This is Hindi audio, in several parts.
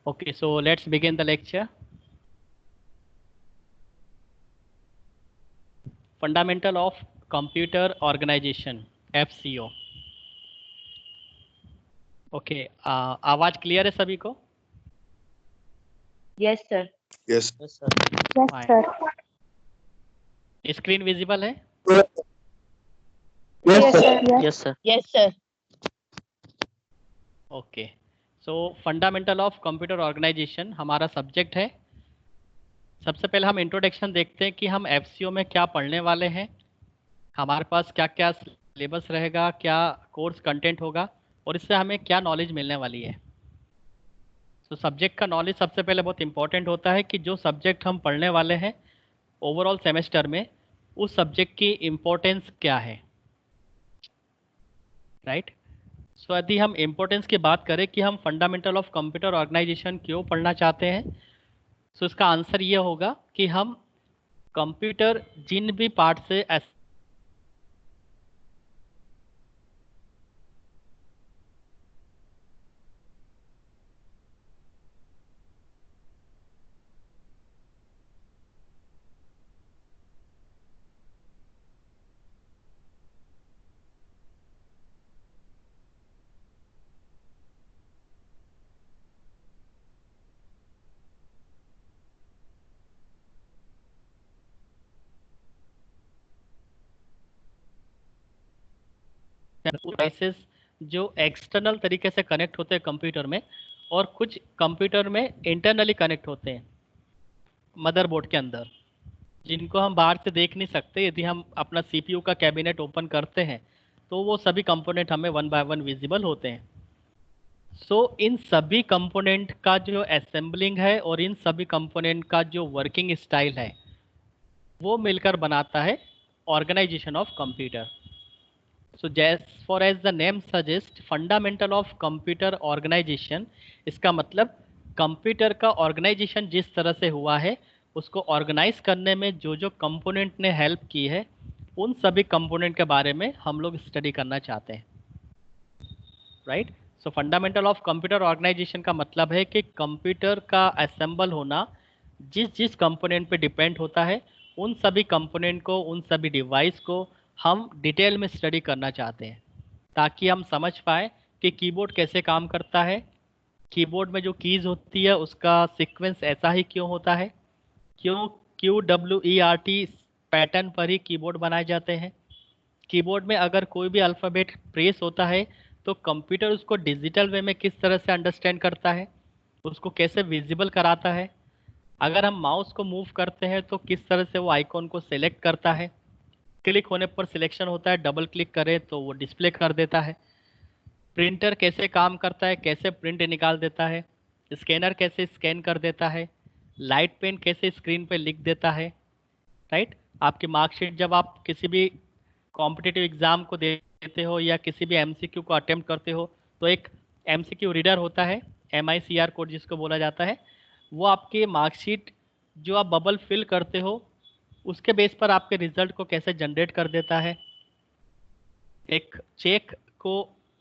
Okay, so let's begin the lecture. Fundamental of Computer Organization, FCO. Okay, आवाज क्लियर है सभी को? Yes, sir. Yes. Yes, sir. Yes, Fine. sir. Screen visible है? Yes, sir. Yes, sir. Yes, sir. Okay, so fundamental of computer organisation हमारा सब्जेक्ट है। सबसे पहले हम इंट्रोडक्शन देखते हैं कि हम एफसीओ में क्या पढ़ने वाले हैं, हमारे पास क्या क्या सिलेबस रहेगा, क्या कोर्स कंटेंट होगा और इससे हमें क्या नॉलेज मिलने वाली है। तो सब्जेक्ट का नॉलेज सबसे पहले बहुत इंपॉर्टेंट होता है कि जो सब्जेक्ट हम पढ़ने वाले हैं ओवरऑल सेमेस्टर में उस सब्जेक्ट की इम्पोर्टेंस क्या है, राइट। सो यदि हम इम्पोर्टेंस की बात करें कि हम फंडामेंटल ऑफ कंप्यूटर ऑर्गेनाइजेशन क्यों पढ़ना चाहते हैं, सो इसका आंसर ये होगा कि हम कंप्यूटर जिन भी पार्ट से डिवाइसेस जो एक्सटर्नल तरीके से कनेक्ट होते हैं कंप्यूटर में और कुछ कंप्यूटर में इंटरनली कनेक्ट होते हैं मदरबोर्ड के अंदर, जिनको हम बाहर से देख नहीं सकते। यदि हम अपना सीपीयू का कैबिनेट ओपन करते हैं तो वो सभी कंपोनेंट हमें वन बाय वन विजिबल होते हैं। सो इन सभी कंपोनेंट का जो असेंबलिंग है और इन सभी कंपोनेंट का जो वर्किंग स्टाइल है वो मिलकर बनाता है organisation of computer. So as far as the name suggests, fundamental of computer organization, इसका मतलब कंप्यूटर का ऑर्गेनाइजेशन जिस तरह से हुआ है उसको ऑर्गेनाइज करने में जो जो कंपोनेंट ने हेल्प की है उन सभी कंपोनेंट के बारे में हम लोग स्टडी करना चाहते हैं, right. So fundamental of computer organisation का मतलब है कि कंप्यूटर का असेंबल होना जिस जिस कंपोनेंट पे डिपेंड होता है उन सभी कंपोनेंट को, उन सभी डिवाइस को हम डिटेल में स्टडी करना चाहते हैं ताकि हम समझ पाए कि कीबोर्ड कैसे काम करता है, कीबोर्ड में जो कीज़ होती है उसका सीक्वेंस ऐसा ही क्यों होता है, क्यों QWERT पैटर्न पर ही कीबोर्ड बनाए जाते हैं, कीबोर्ड में अगर कोई भी अल्फ़ाबेट प्रेस होता है तो कंप्यूटर उसको डिजिटल वे में किस तरह से अंडरस्टैंड करता है, उसको कैसे विजिबल कराता है, अगर हम माउस को मूव करते हैं तो किस तरह से वो आइकॉन को सेलेक्ट करता है, क्लिक होने पर सिलेक्शन होता है, डबल क्लिक करें तो वो डिस्प्ले कर देता है, प्रिंटर कैसे काम करता है, कैसे प्रिंट निकाल देता है, स्कैनर कैसे स्कैन कर देता है, लाइट पेन कैसे स्क्रीन पे लिख देता है, राइट। आपकी मार्कशीट जब आप किसी भी कॉम्पिटिटिव एग्ज़ाम को देते हो या किसी भी एमसीक्यू को अटेम्प्ट करते हो तो एक एमसीक्यू रीडर होता है, MICR कोड जिसको बोला जाता है, वो आपके मार्कशीट जो आप बबल फिल करते हो उसके बेस पर आपके रिजल्ट को कैसे जनरेट कर देता है, एक चेक को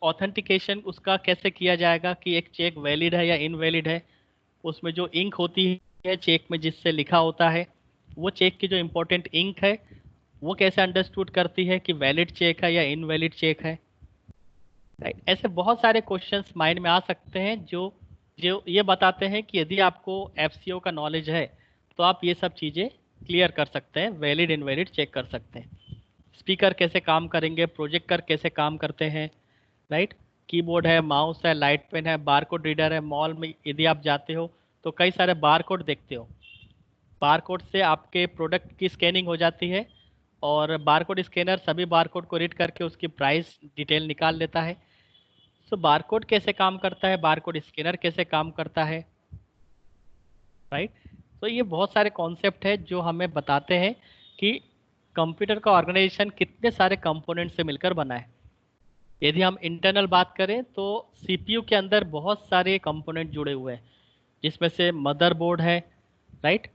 ऑथेंटिकेशन उसका कैसे किया जाएगा कि एक चेक वैलिड है या इनवैलिड है, उसमें जो इंक होती है चेक में जिससे लिखा होता है वो चेक की जो इम्पोर्टेंट इंक है वो कैसे अंडरस्टूड करती है कि वैलिड चेक है या इनवैलिड चेक है, राइट। ऐसे बहुत सारे क्वेश्चंस माइंड में आ सकते हैं जो जो ये बताते हैं कि यदि आपको एफसीओ का नॉलेज है तो आप ये सब चीज़ें क्लियर कर सकते हैं, वैलिड इनवैलिड चेक कर सकते हैं, स्पीकर कैसे काम करेंगे, प्रोजेक्टर कैसे काम करते हैं, राइट। कीबोर्ड है, माउस है, लाइट पेन है, बारकोड रीडर है। मॉल में यदि आप जाते हो तो कई सारे बारकोड देखते हो, बारकोड से आपके प्रोडक्ट की स्कैनिंग हो जाती है और बारकोड स्कैनर सभी बारकोड को रीड करके उसकी प्राइस डिटेल निकाल लेता है। सो बारकोड कैसे काम करता है, बारकोड स्कैनर कैसे काम करता है, राइट। तो ये बहुत सारे कॉन्सेप्ट है जो हमें बताते हैं कि कंप्यूटर का ऑर्गेनाइजेशन कितने सारे कंपोनेंट से मिलकर बना है। यदि हम इंटरनल बात करें तो सीपीयू के अंदर बहुत सारे कंपोनेंट जुड़े हुए हैं जिसमें से मदरबोर्ड है, राइट,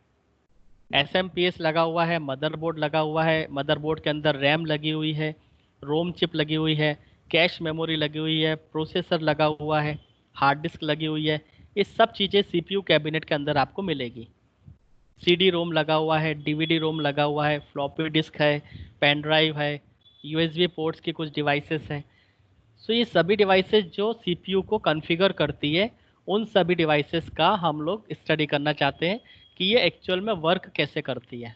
SMPS लगा हुआ है, मदरबोर्ड लगा हुआ है, मदरबोर्ड के अंदर रैम लगी हुई है, रोम चिप लगी हुई है, कैश मेमोरी लगी हुई है, प्रोसेसर लगा हुआ है, हार्ड डिस्क लगी हुई है, ये सब चीज़ें सीपीयू कैबिनेट के अंदर आपको मिलेगी। सीडी रोम लगा हुआ है, डीवीडी रोम लगा हुआ है, फ्लॉपी डिस्क है, पेन ड्राइव है, यूएसबी पोर्ट्स की कुछ डिवाइसेस हैं। सो ये सभी डिवाइसेस जो सीपीयू को कॉन्फ़िगर करती है, उन सभी डिवाइसेस का हम लोग स्टडी करना चाहते हैं कि ये एक्चुअल में वर्क कैसे करती है।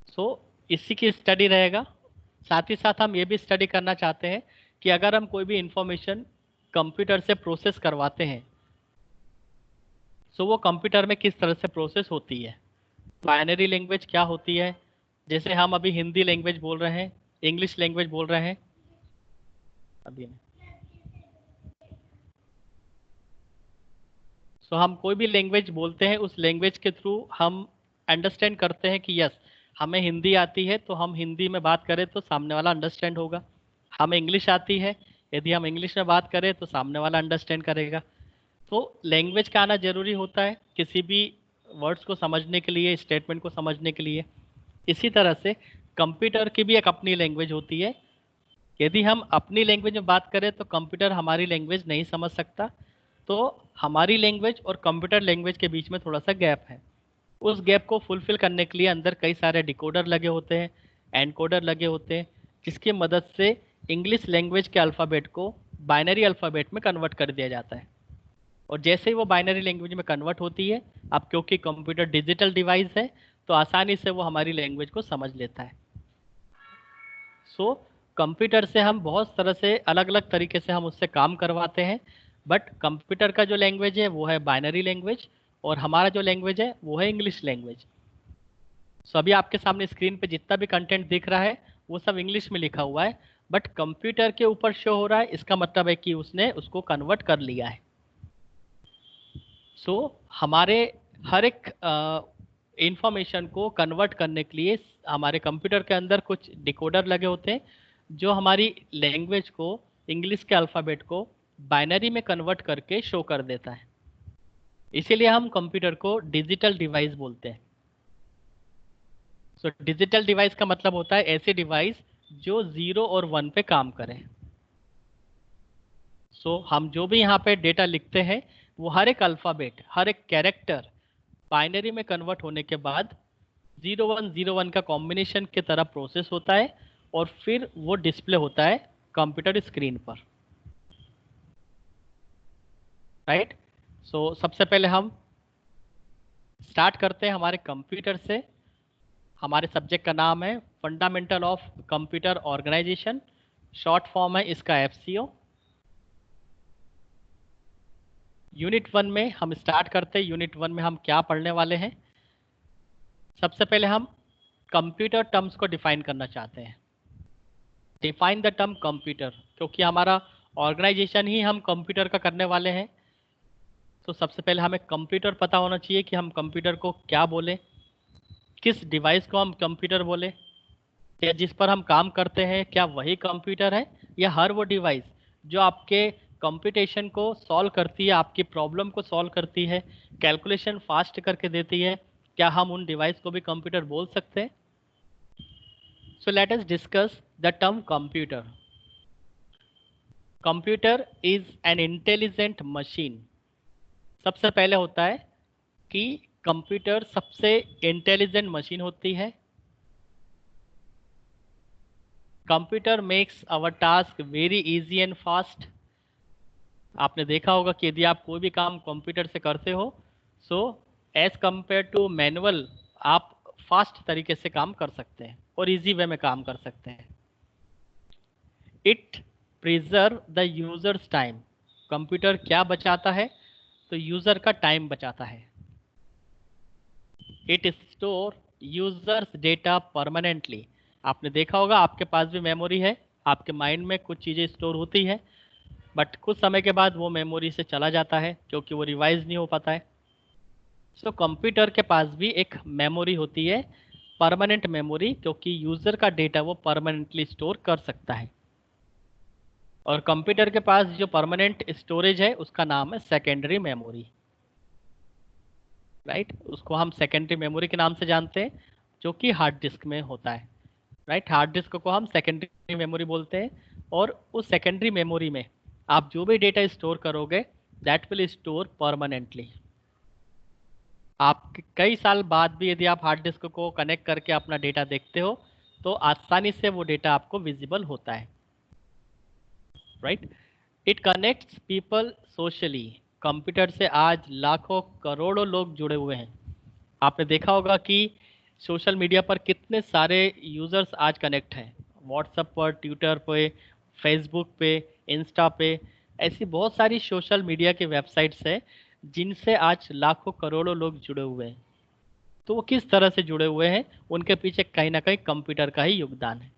सो इसी की स्टडी रहेगा। साथ ही साथ हम ये भी स्टडी करना चाहते हैं कि अगर हम कोई भी इंफॉर्मेशन कंप्यूटर से प्रोसेस करवाते हैं, सो वो कंप्यूटर में किस तरह से प्रोसेस होती है। बाइनरी लैंग्वेज क्या होती है, जैसे हम अभी हिंदी लैंग्वेज बोल रहे हैं, इंग्लिश लैंग्वेज बोल रहे हैं अभी नहीं। सो हम कोई भी लैंग्वेज बोलते हैं, उस लैंग्वेज के थ्रू हम अंडरस्टैंड करते हैं कि यस, हमें हिंदी आती है तो हम हिंदी में बात करें तो सामने वाला अंडरस्टैंड होगा। हमें इंग्लिश आती है, यदि हम इंग्लिश में बात करें तो सामने वाला अंडरस्टैंड करेगा। तो लैंग्वेज का आना जरूरी होता है किसी भी वर्ड्स को समझने के लिए, स्टेटमेंट को समझने के लिए। इसी तरह से कंप्यूटर की भी एक अपनी लैंग्वेज होती है। यदि हम अपनी लैंग्वेज में बात करें तो कंप्यूटर हमारी लैंग्वेज नहीं समझ सकता। तो हमारी लैंग्वेज और कंप्यूटर लैंग्वेज के बीच में थोड़ा सा गैप है। उस गैप को फुलफिल करने के लिए अंदर कई सारे डिकोडर लगे होते हैं, एनकोडर लगे होते हैं, जिसकी मदद से इंग्लिश लैंग्वेज के अल्फ़ाबेट को बाइनरी अल्फ़ाबेट में कन्वर्ट कर दिया जाता है। और जैसे ही वो बाइनरी लैंग्वेज में कन्वर्ट होती है, अब क्योंकि कंप्यूटर डिजिटल डिवाइस है, तो आसानी से वो हमारी लैंग्वेज को समझ लेता है। सो कंप्यूटर से हम बहुत तरह से अलग अलग तरीके से हम उससे काम करवाते हैं। बट कंप्यूटर का जो लैंग्वेज है वो है बाइनरी लैंग्वेज, और हमारा जो लैंग्वेज है वो है इंग्लिश लैंग्वेज। सो अभी आपके सामने स्क्रीन पे जितना भी कंटेंट दिख रहा है वो सब इंग्लिश में लिखा हुआ है, बट कंप्यूटर के ऊपर शो हो रहा है, इसका मतलब है कि उसने उसको कन्वर्ट कर लिया है। सो हमारे हर एक इंफॉर्मेशन को कन्वर्ट करने के लिए हमारे कंप्यूटर के अंदर कुछ डिकोडर लगे होते हैं, जो हमारी लैंग्वेज को, इंग्लिश के अल्फ़ाबेट को बाइनरी में कन्वर्ट करके शो कर देता है। इसीलिए हम कंप्यूटर को डिजिटल डिवाइस बोलते हैं। सो डिजिटल डिवाइस का मतलब होता है ऐसी डिवाइस जो 0 और 1 पे काम करे। सो हम जो भी यहाँ पे डेटा लिखते हैं, वो हर एक अल्फ़ाबेट, हर एक कैरेक्टर बाइनरी में कन्वर्ट होने के बाद 0101 का कॉम्बिनेशन की तरह प्रोसेस होता है, और फिर वो डिस्प्ले होता है कंप्यूटर स्क्रीन पर। राइट। सो सबसे पहले हम स्टार्ट करते हैं हमारे कंप्यूटर से। हमारे सब्जेक्ट का नाम है fundamental of computer organisation, short form है इसका एफसीओ। यूनिट 1 में हम स्टार्ट करते हैं। यूनिट 1 में हम क्या पढ़ने वाले हैं? सबसे पहले हम कंप्यूटर टर्म्स को डिफाइन करना चाहते हैं। डिफाइन द टर्म कंप्यूटर, क्योंकि हमारा ऑर्गेनाइजेशन ही हम कंप्यूटर का करने वाले हैं। तो सबसे पहले हमें कंप्यूटर पता होना चाहिए कि हम कंप्यूटर को क्या बोले, किस डिवाइस को हम कंप्यूटर बोले, या जिस पर हम काम करते हैं क्या वही कंप्यूटर है, या हर वो डिवाइस जो आपके कंप्यूटेशन को सॉल्व करती है, आपकी प्रॉब्लम को सॉल्व करती है, कैलकुलेशन फास्ट करके देती है, क्या हम उन डिवाइस को भी कंप्यूटर बोल सकते हैं? So let us discuss the term computer. Computer is an intelligent machine. सबसे पहले होता है कि कंप्यूटर सबसे इंटेलिजेंट मशीन होती है। Computer makes our task very easy and fast. आपने देखा होगा कि यदि आप कोई भी काम कंप्यूटर से करते हो, so as compare to manual, आप फास्ट तरीके से काम कर सकते हैं और इजी वे में काम कर सकते हैं। It preserve the users time. Computer क्या बचाता है? तो यूजर का टाइम बचाता है। It store users data permanently. आपने देखा होगा आपके पास भी मेमोरी है, आपके माइंड में कुछ चीज़ें स्टोर होती है, बट कुछ समय के बाद वो मेमोरी से चला जाता है क्योंकि वो रिवाइज नहीं हो पाता है। सो कंप्यूटर के पास भी एक मेमोरी होती है, परमानेंट मेमोरी, क्योंकि यूज़र का डेटा वो परमानेंटली स्टोर कर सकता है। और कंप्यूटर के पास जो परमानेंट स्टोरेज है उसका नाम है सेकेंडरी मेमोरी। राइट, उसको हम सेकेंडरी मेमोरी के नाम से जानते हैं, जो कि हार्ड डिस्क में होता है। राइट, हार्ड डिस्क को हम सेकेंडरी मेमोरी बोलते हैं। और उस सेकेंडरी मेमोरी में आप जो भी डेटा स्टोर करोगे दैट विल स्टोर परमानेंटली। आप कई साल बाद भी यदि आप हार्ड डिस्क को कनेक्ट करके अपना डेटा देखते हो तो आसानी से वो डेटा आपको विजिबल होता है, right. It connects people socially. Computer से आज लाखों करोड़ों लोग जुड़े हुए हैं। आपने देखा होगा कि सोशल मीडिया पर कितने सारे यूजर्स आज कनेक्ट हैं, व्हाट्सएप पर, ट्विटर पे, फेसबुक पे, इंस्टा पे। ऐसी बहुत सारी सोशल मीडिया की वेबसाइट्स हैं जिनसे आज लाखों करोड़ों लोग जुड़े हुए हैं। तो वो किस तरह से जुड़े हुए हैं, उनके पीछे कहीं ना कहीं कंप्यूटर का ही योगदान है।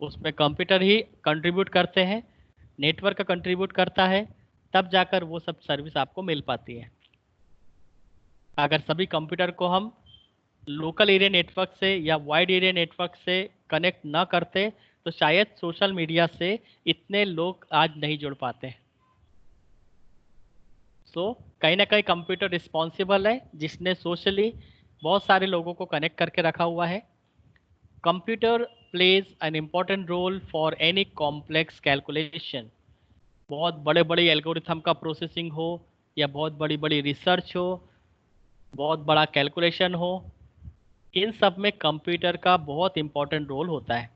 उसमें कंप्यूटर ही कंट्रीब्यूट करते हैं, नेटवर्क कंट्रीब्यूट करता है, तब जाकर वो सब सर्विस आपको मिल पाती है। अगर सभी कंप्यूटर को हम लोकल एरिया नेटवर्क से या वाइड एरिया नेटवर्क से कनेक्ट ना करते तो शायद सोशल मीडिया से इतने लोग आज नहीं जुड़ पाते। सो कहीं ना कहीं कंप्यूटर रिस्पॉन्सिबल है जिसने सोशली बहुत सारे लोगों को कनेक्ट करके रखा हुआ है। Computer plays an important role for any complex calculation. बहुत बड़े बड़े एल्गोरिथम का प्रोसेसिंग हो या बहुत बड़ी बड़ी रिसर्च हो, बहुत बड़ा कैलकुलेशन हो, इन सब में कंप्यूटर का बहुत इंपॉर्टेंट रोल होता है।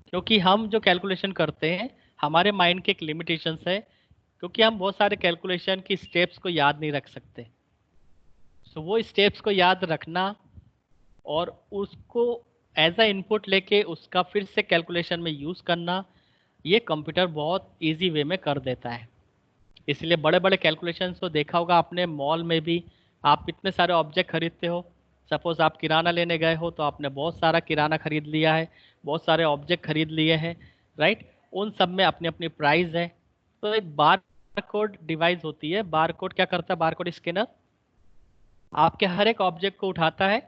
क्योंकि हम जो कैलकुलेशन करते हैं हमारे माइंड के एक लिमिटेशंस है, क्योंकि हम बहुत सारे कैलकुलेशन की स्टेप्स को याद नहीं रख सकते। सो वो स्टेप्स को याद रखना और उसको एज अ इनपुट लेके उसका फिर से कैलकुलेशन में यूज़ करना, ये कंप्यूटर बहुत इजी वे में कर देता है। इसलिए बड़े बड़े कैलकुलेशंस को देखा होगा आपने मॉल में भी। आप इतने सारे ऑब्जेक्ट खरीदते हो, सपोज आप किराना लेने गए हो तो आपने बहुत सारा किराना खरीद लिया है, बहुत सारे ऑब्जेक्ट खरीद लिए हैं, राइट। उन सब में अपनी अपनी प्राइस है। तो एक बार कोड डिवाइस होती है। बार कोड क्या करता है, बार कोड स्कैनर आपके हर एक ऑब्जेक्ट को उठाता है,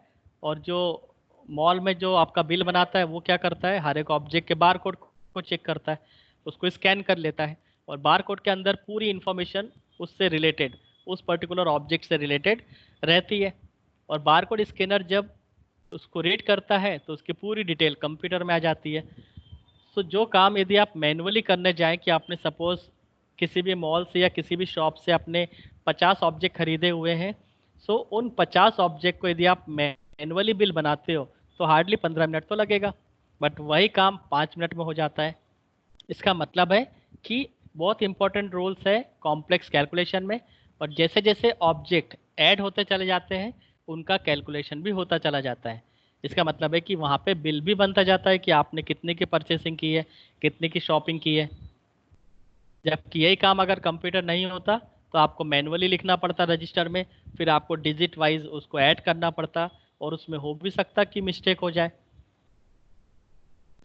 और जो मॉल में जो आपका बिल बनाता है वो क्या करता है, हर एक ऑब्जेक्ट के बार कोड को चेक करता है, उसको स्कैन कर लेता है, और बार कोड के अंदर पूरी इंफॉर्मेशन उससे रिलेटेड, उस पर्टिकुलर ऑब्जेक्ट से रिलेटेड रहती है। और बार कोड स्कैनर जब उसको रीड करता है तो उसकी पूरी डिटेल कंप्यूटर में आ जाती है। सो जो काम यदि आप मैनुअली करने जाएं कि आपने सपोज किसी भी मॉल से या किसी भी शॉप से आपने 50 ऑब्जेक्ट खरीदे हुए हैं, सो उन 50 ऑब्जेक्ट को यदि आप मैनुअली बिल बनाते हो तो हार्डली 15 मिनट तो लगेगा, बट वही काम 5 मिनट में हो जाता है। इसका मतलब है कि बहुत इंपॉर्टेंट रोल्स है कॉम्प्लेक्स कैलकुलेशन में, और जैसे जैसे ऑब्जेक्ट ऐड होते चले जाते हैं उनका कैलकुलेशन भी होता चला जाता है। इसका मतलब है कि वहाँ पे बिल भी बनता जाता है कि आपने कितने की परचेसिंग की है, कितने की शॉपिंग की है। जबकि यही काम अगर कंप्यूटर नहीं होता तो आपको मैनुअली लिखना पड़ता रजिस्टर में, फिर आपको डिजिट वाइज उसको ऐड करना पड़ता, और उसमें हो भी सकता कि मिस्टेक हो जाए।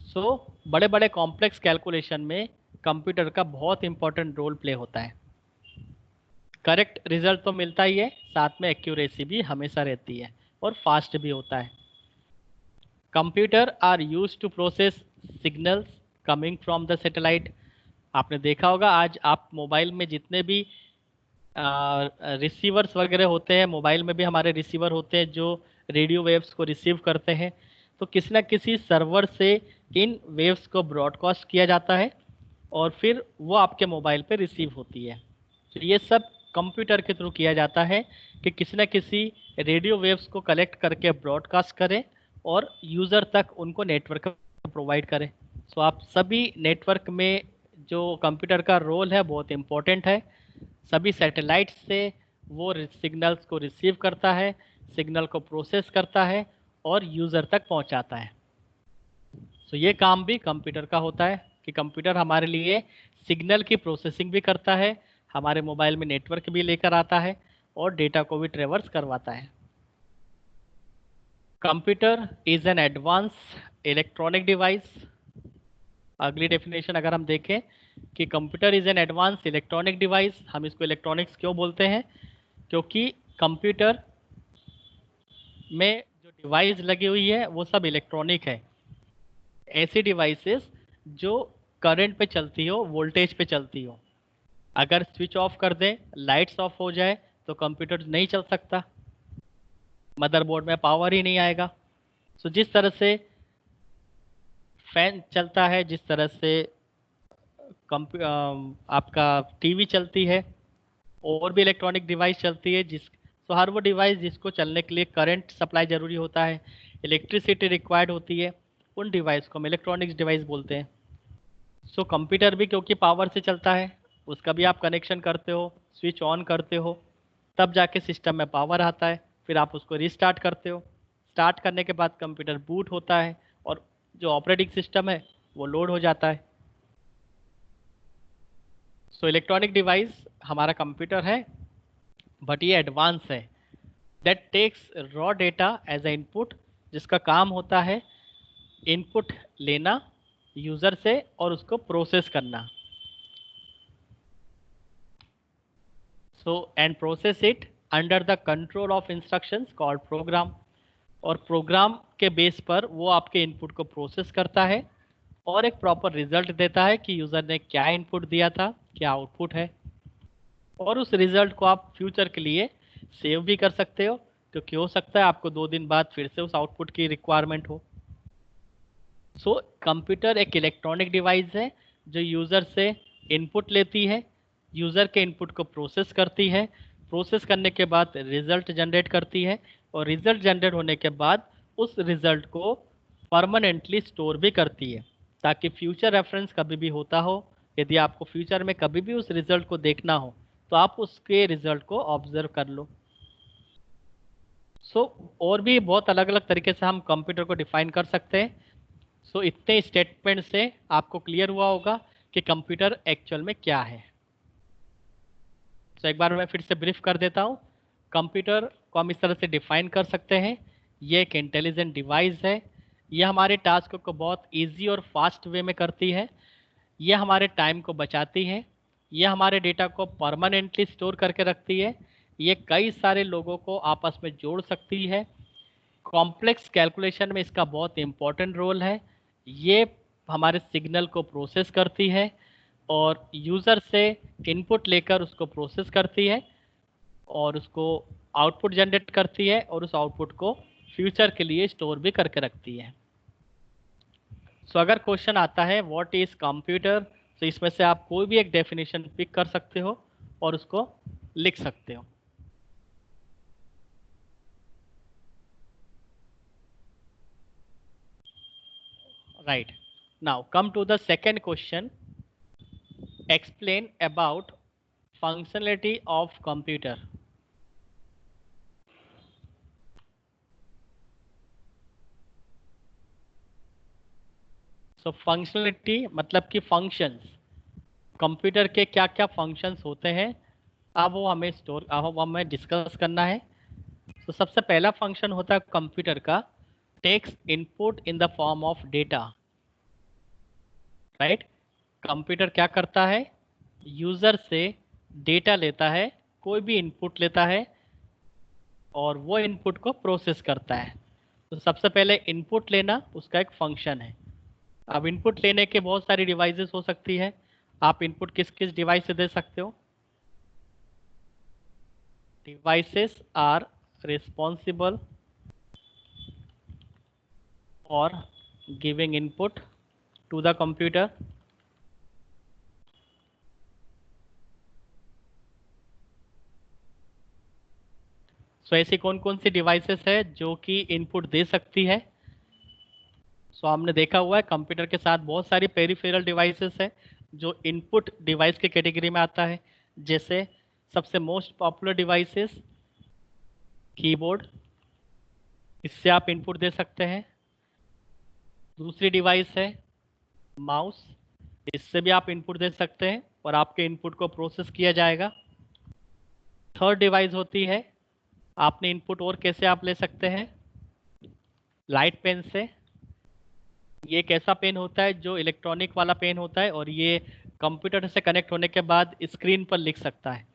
सो बड़े बड़े कॉम्प्लेक्स कैलकुलेशन में कंप्यूटर का बहुत इंपॉर्टेंट रोल प्ले होता है। करेक्ट रिजल्ट तो मिलता ही है, साथ में एक्यूरेसी भी हमेशा रहती है और फास्ट भी होता है। Computer are used to process signals coming from the satellite. आपने देखा होगा आज आप मोबाइल में जितने भी रिसीवर्स वगैरह होते हैं, मोबाइल में भी हमारे रिसीवर होते हैं जो रेडियो वेव्स को रिसीव करते हैं, तो किसी ना किसी सर्वर से इन वेव्स को ब्रॉडकास्ट किया जाता है और फिर वो आपके मोबाइल पे रिसीव होती है। तो ये सब कंप्यूटर के थ्रू किया जाता है कि किसी न किसी रेडियो वेव्स को कलेक्ट करके ब्रॉडकास्ट करें और यूज़र तक उनको नेटवर्क प्रोवाइड करें। सो आप सभी नेटवर्क में जो कंप्यूटर का रोल है बहुत इम्पोर्टेंट है। सभी सैटेलाइट से वो सिग्नल्स को रिसीव करता है, सिग्नल को प्रोसेस करता है और यूज़र तक पहुंचाता है। सो ये काम भी कंप्यूटर का होता है कि कंप्यूटर हमारे लिए सिग्नल की प्रोसेसिंग भी करता है, हमारे मोबाइल में नेटवर्क भी लेकर आता है और डेटा को भी ट्रेवर्स करवाता है। Computer is an advance electronic device. अगली डेफिनेशन अगर हम देखें कि computer is an advance electronic device, हम इसको इलेक्ट्रॉनिक्स क्यों बोलते हैं, क्योंकि कंप्यूटर में जो डिवाइस लगी हुई है वो सब इलेक्ट्रॉनिक है। ऐसी डिवाइसेस जो करंट पे चलती हो, वोल्टेज पे चलती हो। अगर स्विच ऑफ कर दें, लाइट्स ऑफ हो जाए तो कंप्यूटर नहीं चल सकता, मदरबोर्ड में पावर ही नहीं आएगा। सो जिस तरह से फैन चलता है, जिस तरह से आपका टीवी चलती है, और भी इलेक्ट्रॉनिक डिवाइस चलती है, तो हर वो डिवाइस जिसको चलने के लिए करंट सप्लाई जरूरी होता है, इलेक्ट्रिसिटी रिक्वायर्ड होती है, उन डिवाइस को हम इलेक्ट्रॉनिक्स डिवाइस बोलते हैं। सो कंप्यूटर भी क्योंकि पावर से चलता है, उसका भी आप कनेक्शन करते हो, स्विच ऑन करते हो, तब जाके सिस्टम में पावर आता है, फिर आप उसको रिस्टार्ट करते हो। स्टार्ट करने के बाद कंप्यूटर बूट होता है और जो ऑपरेटिंग सिस्टम है वो लोड हो जाता है। सो इलेक्ट्रॉनिक डिवाइस हमारा कंप्यूटर है, बट ये एडवांस है, that takes raw data as a input, जिसका काम होता है इनपुट लेना यूज़र से और उसको प्रोसेस करना। So and process it under the control of instructions called programme, और प्रोग्राम के बेस पर वो आपके इनपुट को प्रोसेस करता है और एक प्रॉपर रिजल्ट देता है कि यूज़र ने क्या इनपुट दिया था, क्या आउटपुट है। और उस रिजल्ट को आप फ्यूचर के लिए सेव भी कर सकते हो, क्योंकि हो सकता है आपको 2 दिन बाद फिर से उस आउटपुट की रिक्वायरमेंट हो। सो कंप्यूटर एक इलेक्ट्रॉनिक डिवाइस है जो यूज़र से इनपुट लेती है, यूज़र के इनपुट को प्रोसेस करती है, प्रोसेस करने के बाद रिजल्ट जनरेट करती है, और रिजल्ट जनरेट होने के बाद उस रिजल्ट को परमानेंटली स्टोर भी करती है, ताकि फ्यूचर रेफरेंस कभी भी होता हो, यदि आपको फ्यूचर में कभी भी उस रिजल्ट को देखना हो तो आप उसके रिजल्ट को ऑब्जर्व कर लो। सो और भी बहुत अलग अलग तरीके से हम कंप्यूटर को डिफाइन कर सकते हैं। सो इतने स्टेटमेंट से आपको क्लियर हुआ होगा कि कंप्यूटर एक्चुअल में क्या है। तो एक बार मैं फिर से ब्रीफ कर देता हूँ। कंप्यूटर को हम इस तरह से डिफाइन कर सकते हैं, ये एक इंटेलिजेंट डिवाइस है, ये हमारे टास्क को बहुत इजी और फास्ट वे में करती है, ये हमारे टाइम को बचाती है, ये हमारे डेटा को परमानेंटली स्टोर करके रखती है, ये कई सारे लोगों को आपस में जोड़ सकती है, कॉम्प्लेक्स कैलकुलेशन में इसका बहुत इम्पोर्टेंट रोल है, ये हमारे सिग्नल को प्रोसेस करती है और यूज़र से इनपुट लेकर उसको प्रोसेस करती है और उसको आउटपुट जनरेट करती है, और उस आउटपुट को फ्यूचर के लिए स्टोर भी करके रखती है। सो अगर क्वेश्चन आता है व्हाट इज कंप्यूटर, तो इसमें से आप कोई भी एक डेफिनेशन पिक कर सकते हो और उसको लिख सकते हो। Right, now come to the second question, explain about functionality of computer। So functionality मतलब कि फंक्शंस, कंप्यूटर के क्या क्या फंक्शंस होते हैं, अब वो हमें डिस्कस करना है। तो सबसे पहला फंक्शन होता है कंप्यूटर का, takes input in the form of data. Right, computer क्या करता है, यूज़र से डेटा लेता है, कोई भी इनपुट लेता है और वो इनपुट को प्रोसेस करता है। तो सबसे पहले इनपुट लेना उसका एक फंक्शन है। अब इनपुट लेने के बहुत सारी डिवाइसेस हो सकती है, आप इनपुट किस किस डिवाइस से दे सकते हो। डिवाइसेस आर रिस्पॉन्सिबल और giving input to the computer. So ऐसी कौन कौन सी डिवाइसेस है जो कि इनपुट दे सकती है। सो हमने देखा हुआ है कंप्यूटर के साथ बहुत सारी पेरिफेरल डिवाइसेस है जो इनपुट डिवाइस के कैटेगरी में आता है, जैसे सबसे मोस्ट पॉपुलर डिवाइसेस कीबोर्ड, इससे आप इनपुट दे सकते हैं। दूसरी डिवाइस है माउस, इससे भी आप इनपुट दे सकते हैं और आपके इनपुट को प्रोसेस किया जाएगा। थर्ड डिवाइस होती है, आपने इनपुट और कैसे आप ले सकते हैं, लाइट पेन से। ये एक ऐसा पेन होता है जो इलेक्ट्रॉनिक वाला पेन होता है और ये कंप्यूटर से कनेक्ट होने के बाद स्क्रीन पर लिख सकता है।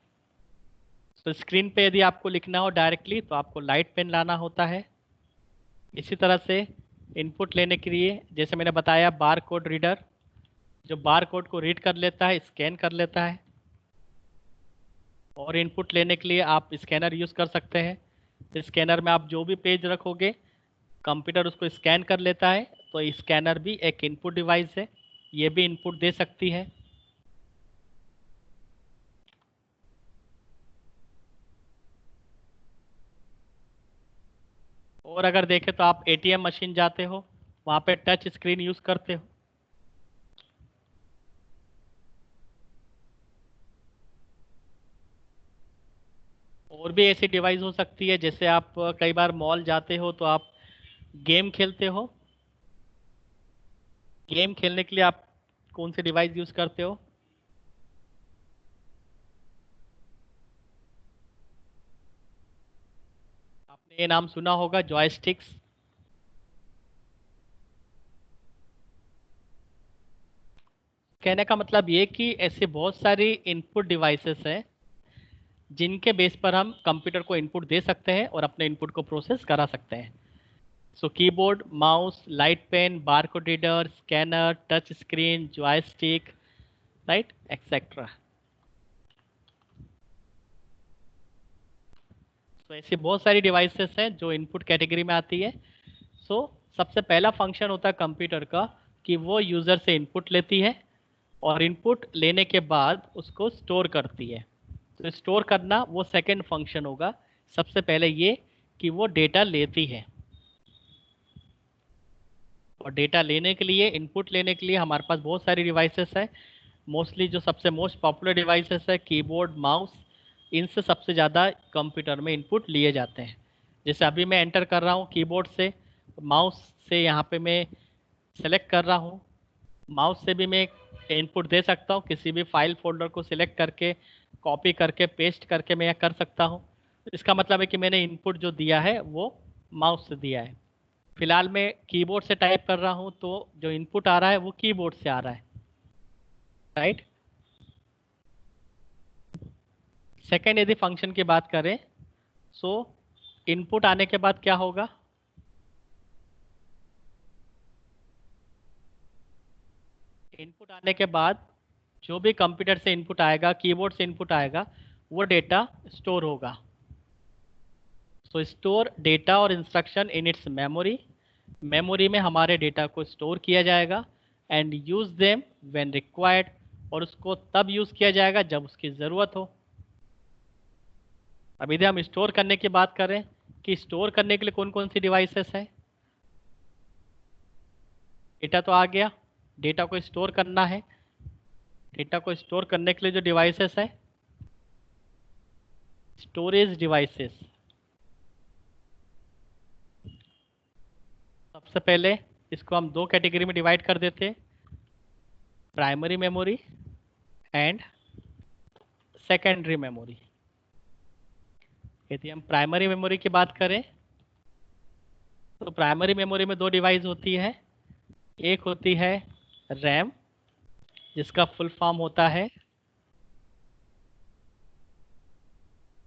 तो स्क्रीन पे यदि आपको लिखना हो डायरेक्टली तो आपको लाइट पेन लाना होता है। इसी तरह से इनपुट लेने के लिए जैसे मैंने बताया बार कोड रीडर, जो बार कोड को रीड कर लेता है, स्कैन कर लेता है, और इनपुट लेने के लिए आप स्कैनर यूज़ कर सकते हैं। स्कैनर में आप जो भी पेज रखोगे कंप्यूटर उसको स्कैन कर लेता है, तो स्कैनर भी एक इनपुट डिवाइस है, ये भी इनपुट दे सकती है। और अगर देखें तो आप एटीएम मशीन जाते हो, वहाँ पे टच स्क्रीन यूज़ करते हो। और भी ऐसी डिवाइस हो सकती है, जैसे आप कई बार मॉल जाते हो तो आप गेम खेलते हो। गेम खेलने के लिए आप कौन सी डिवाइस यूज़ करते हो? आपने ये नाम सुना होगा, जॉयस्टिक्स। कहने का मतलब ये कि ऐसे बहुत सारी इनपुट डिवाइसेस हैं जिनके बेस पर हम कंप्यूटर को इनपुट दे सकते हैं और अपने इनपुट को प्रोसेस करा सकते हैं। So keyboard, mouse, light pen, barcode reader, scanner, touch screen, joystick, right, etcetera. So ऐसी बहुत सारी डिवाइसेस हैं जो इनपुट कैटेगरी में आती है। सो सबसे पहला फंक्शन होता है कंप्यूटर का कि वो यूज़र से इनपुट लेती है और इनपुट लेने के बाद उसको स्टोर करती है। तो स्टोर करना वो सेकंड फंक्शन होगा। सबसे पहले ये कि वो डेटा लेती है, और डेटा लेने के लिए, इनपुट लेने के लिए हमारे पास बहुत सारी डिवाइसेस है। मोस्टली जो सबसे मोस्ट पॉपुलर डिवाइसेस है कीबोर्ड, माउस, इनसे सबसे ज़्यादा कंप्यूटर में इनपुट लिए जाते हैं। जैसे अभी मैं एंटर कर रहा हूँ कीबोर्ड से, माउस से यहाँ पे मैं सेलेक्ट कर रहा हूँ। माउस से भी मैं इनपुट दे सकता हूँ, किसी भी फाइल फोल्डर को सिलेक्ट करके, कॉपी करके, पेस्ट करके मैं यह कर सकता हूँ। इसका मतलब है कि मैंने इनपुट जो दिया है वो माउस से दिया है। फिलहाल मैं कीबोर्ड से टाइप कर रहा हूँ, तो जो इनपुट आ रहा है वो कीबोर्ड से आ रहा है, राइट। सेकेंड यदि फंक्शन की बात करें, सो इनपुट आने के बाद क्या होगा? इनपुट आने के बाद जो भी कंप्यूटर से इनपुट आएगा, कीबोर्ड से इनपुट आएगा, वो डेटा स्टोर होगा। सो स्टोर डेटा और instruction in its memory. Memory में हमारे डेटा को स्टोर किया जाएगा and use them when required, और उसको तब यूज़ किया जाएगा जब उसकी ज़रूरत हो। अब यदि हम स्टोर करने की बात करें कि स्टोर करने के लिए कौन कौन सी डिवाइसेस हैं। डेटा तो आ गया, डेटा को स्टोर करना है। डेटा को स्टोर करने के लिए जो डिवाइसेस है, स्टोरेज डिवाइसेस। सबसे पहले इसको हम दो कैटेगरी में डिवाइड कर देते हैं, primary memory and secondary memory. यदि हम प्राइमरी मेमोरी की बात करें तो प्राइमरी मेमोरी में दो डिवाइस होती है। एक होती है रैम, जिसका फुल फॉर्म होता है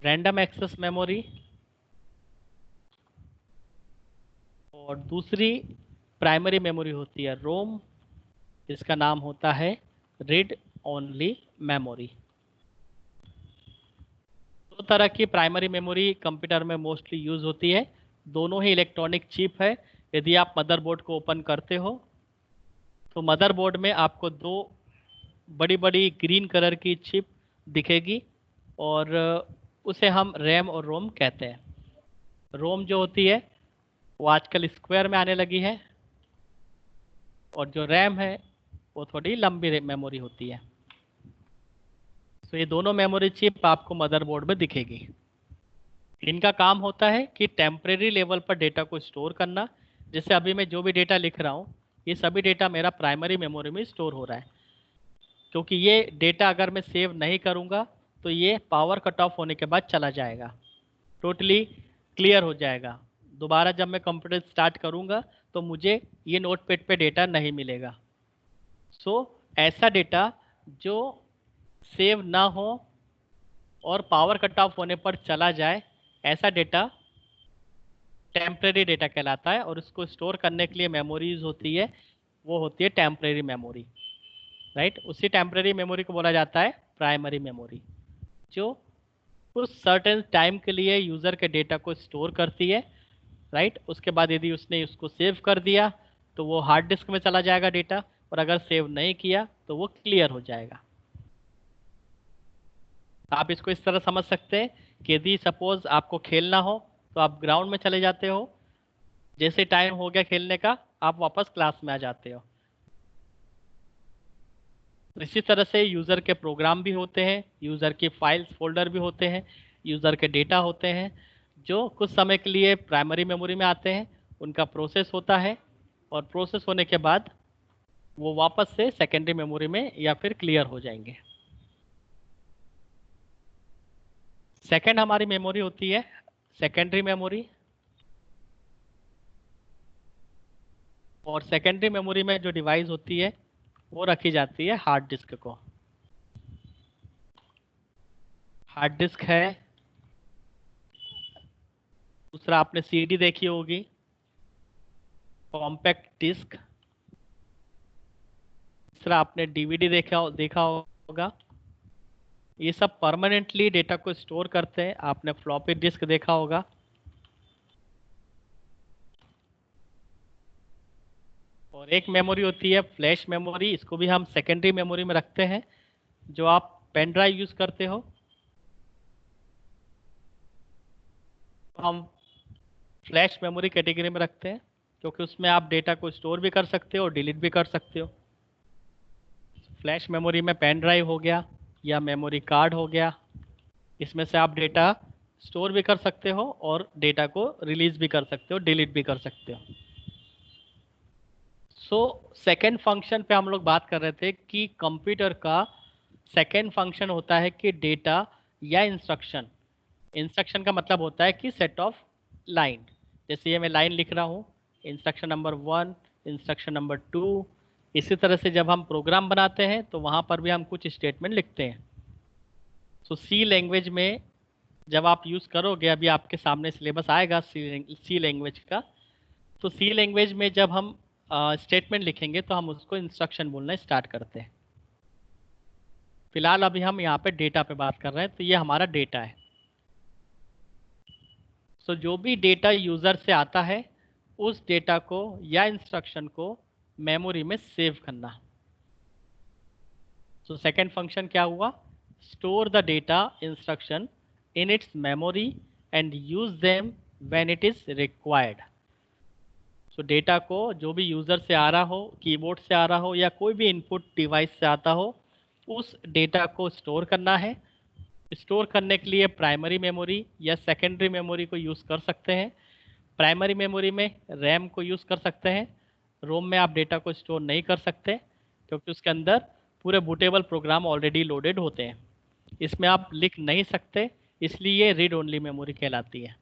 रैंडम एक्सेस मेमोरी, और दूसरी प्राइमरी मेमोरी होती है रोम, जिसका नाम होता है रीड ओनली मेमोरी। दो तरह की प्राइमरी मेमोरी कंप्यूटर में मोस्टली यूज होती है। दोनों ही इलेक्ट्रॉनिक चिप है। यदि आप मदरबोर्ड को ओपन करते हो तो मदरबोर्ड में आपको दो बड़ी बड़ी ग्रीन कलर की चिप दिखेगी, और उसे हम रैम और रोम कहते हैं। रोम जो होती है वो आजकल स्क्वायर में आने लगी है, और जो रैम है वो थोड़ी लंबी मेमोरी होती है। तो ये दोनों मेमोरी चिप आपको मदरबोर्ड में दिखेगी। इनका काम होता है कि टेम्परेरी लेवल पर डेटा को स्टोर करना। जैसे अभी मैं जो भी डेटा लिख रहा हूँ, ये सभी डेटा मेरा प्राइमरी मेमोरी में स्टोर हो रहा है, क्योंकि ये डेटा अगर मैं सेव नहीं करूँगा तो ये पावर कट ऑफ होने के बाद चला जाएगा, टोटली क्लियर हो जाएगा। दोबारा जब मैं कंप्यूटर स्टार्ट करूँगा तो मुझे ये नोटपैड पे डेटा नहीं मिलेगा। सो ऐसा डेटा जो सेव ना हो और पावर कट ऑफ होने पर चला जाए, ऐसा डेटा टेम्परेरी डेटा कहलाता है, और उसको स्टोर करने के लिए मेमोरीज होती है, वो होती है टेम्परेरी मेमोरी, राइट। उसी टेम्परेरी मेमोरी को बोला जाता है प्राइमरी मेमोरी, जो कुछ सर्टेन टाइम के लिए यूज़र के डेटा को स्टोर करती है, राइट। उसके बाद यदि उसने उसको सेव कर दिया तो वो हार्ड डिस्क में चला जाएगा डेटा, और अगर सेव नहीं किया तो वो क्लियर हो जाएगा। आप इसको इस तरह समझ सकते हैं कि यदि सपोज आपको खेलना हो तो आप ग्राउंड में चले जाते हो, जैसे टाइम हो गया खेलने का, आप वापस क्लास में आ जाते हो। तो इसी तरह से यूज़र के प्रोग्राम भी होते हैं, यूज़र की फाइल्स फोल्डर भी होते हैं, यूज़र के डेटा होते हैं, जो कुछ समय के लिए प्राइमरी मेमोरी में आते हैं, उनका प्रोसेस होता है, और प्रोसेस होने के बाद वो वापस से सेकेंडरी मेमोरी में या फिर क्लियर हो जाएंगे। सेकेंड हमारी मेमोरी होती है सेकेंडरी मेमोरी, और सेकेंडरी मेमोरी में जो डिवाइस होती है वो रखी जाती है हार्ड डिस्क को। हार्ड डिस्क है, दूसरा आपने सीडी देखी होगी, कॉम्पैक्ट डिस्क, तीसरा आपने डीवीडी देखा देखा होगा। ये सब परमानेंटली डेटा को स्टोर करते हैं। आपने फ्लॉपी डिस्क देखा होगा। और एक मेमोरी होती है फ्लैश मेमोरी, इसको भी हम सेकेंडरी मेमोरी में रखते हैं। जो आप पेन ड्राइव यूज करते हो, तो हम फ्लैश मेमोरी कैटेगरी में रखते हैं, क्योंकि उसमें आप डेटा को स्टोर भी कर सकते हो और डिलीट भी कर सकते हो। फ्लैश मेमोरी में पेन ड्राइव हो गया या मेमोरी कार्ड हो गया, इसमें से आप डेटा स्टोर भी कर सकते हो और डेटा को रिलीज भी कर सकते हो, डिलीट भी कर सकते हो। सो सेकेंड फंक्शन पे हम लोग बात कर रहे थे कि कंप्यूटर का सेकेंड फंक्शन होता है कि डेटा या इंस्ट्रक्शन। इंस्ट्रक्शन का मतलब होता है कि सेट ऑफ लाइन। जैसे ये मैं लाइन लिख रहा हूँ, इंस्ट्रक्शन नंबर 1, इंस्ट्रक्शन नंबर 2। इसी तरह से जब हम प्रोग्राम बनाते हैं तो वहाँ पर भी हम कुछ स्टेटमेंट लिखते हैं। सो सी लैंग्वेज में जब आप यूज़ करोगे, अभी आपके सामने सिलेबस आएगा सी लैंग्वेज का, तो सी लैंग्वेज में जब हम स्टेटमेंट लिखेंगे तो हम उसको इंस्ट्रक्शन बोलना स्टार्ट करते हैं। फिलहाल अभी हम यहाँ पे डेटा पे बात कर रहे हैं, तो ये हमारा डेटा है। सो जो भी डेटा यूज़र से आता है, उस डेटा को या इंस्ट्रक्शन को मेमोरी में सेव करना। सो सेकेंड फंक्शन क्या हुआ? Store the data instruction in its memory and use them when it is required. So data को जो भी यूज़र से आ रहा हो, कीबोर्ड से आ रहा हो या कोई भी इनपुट डिवाइस से आता हो, उस डेटा को स्टोर करना है। स्टोर करने के लिए प्राइमरी मेमोरी या सेकेंडरी मेमोरी को यूज़ कर सकते हैं। प्राइमरी मेमोरी में रैम को यूज़ कर सकते हैं। रोम में आप डेटा को स्टोर नहीं कर सकते, क्योंकि उसके अंदर पूरे बूटेबल प्रोग्राम ऑलरेडी लोडेड होते हैं। इसमें आप लिख नहीं सकते, इसलिए ये रीड ओनली मेमोरी कहलाती है।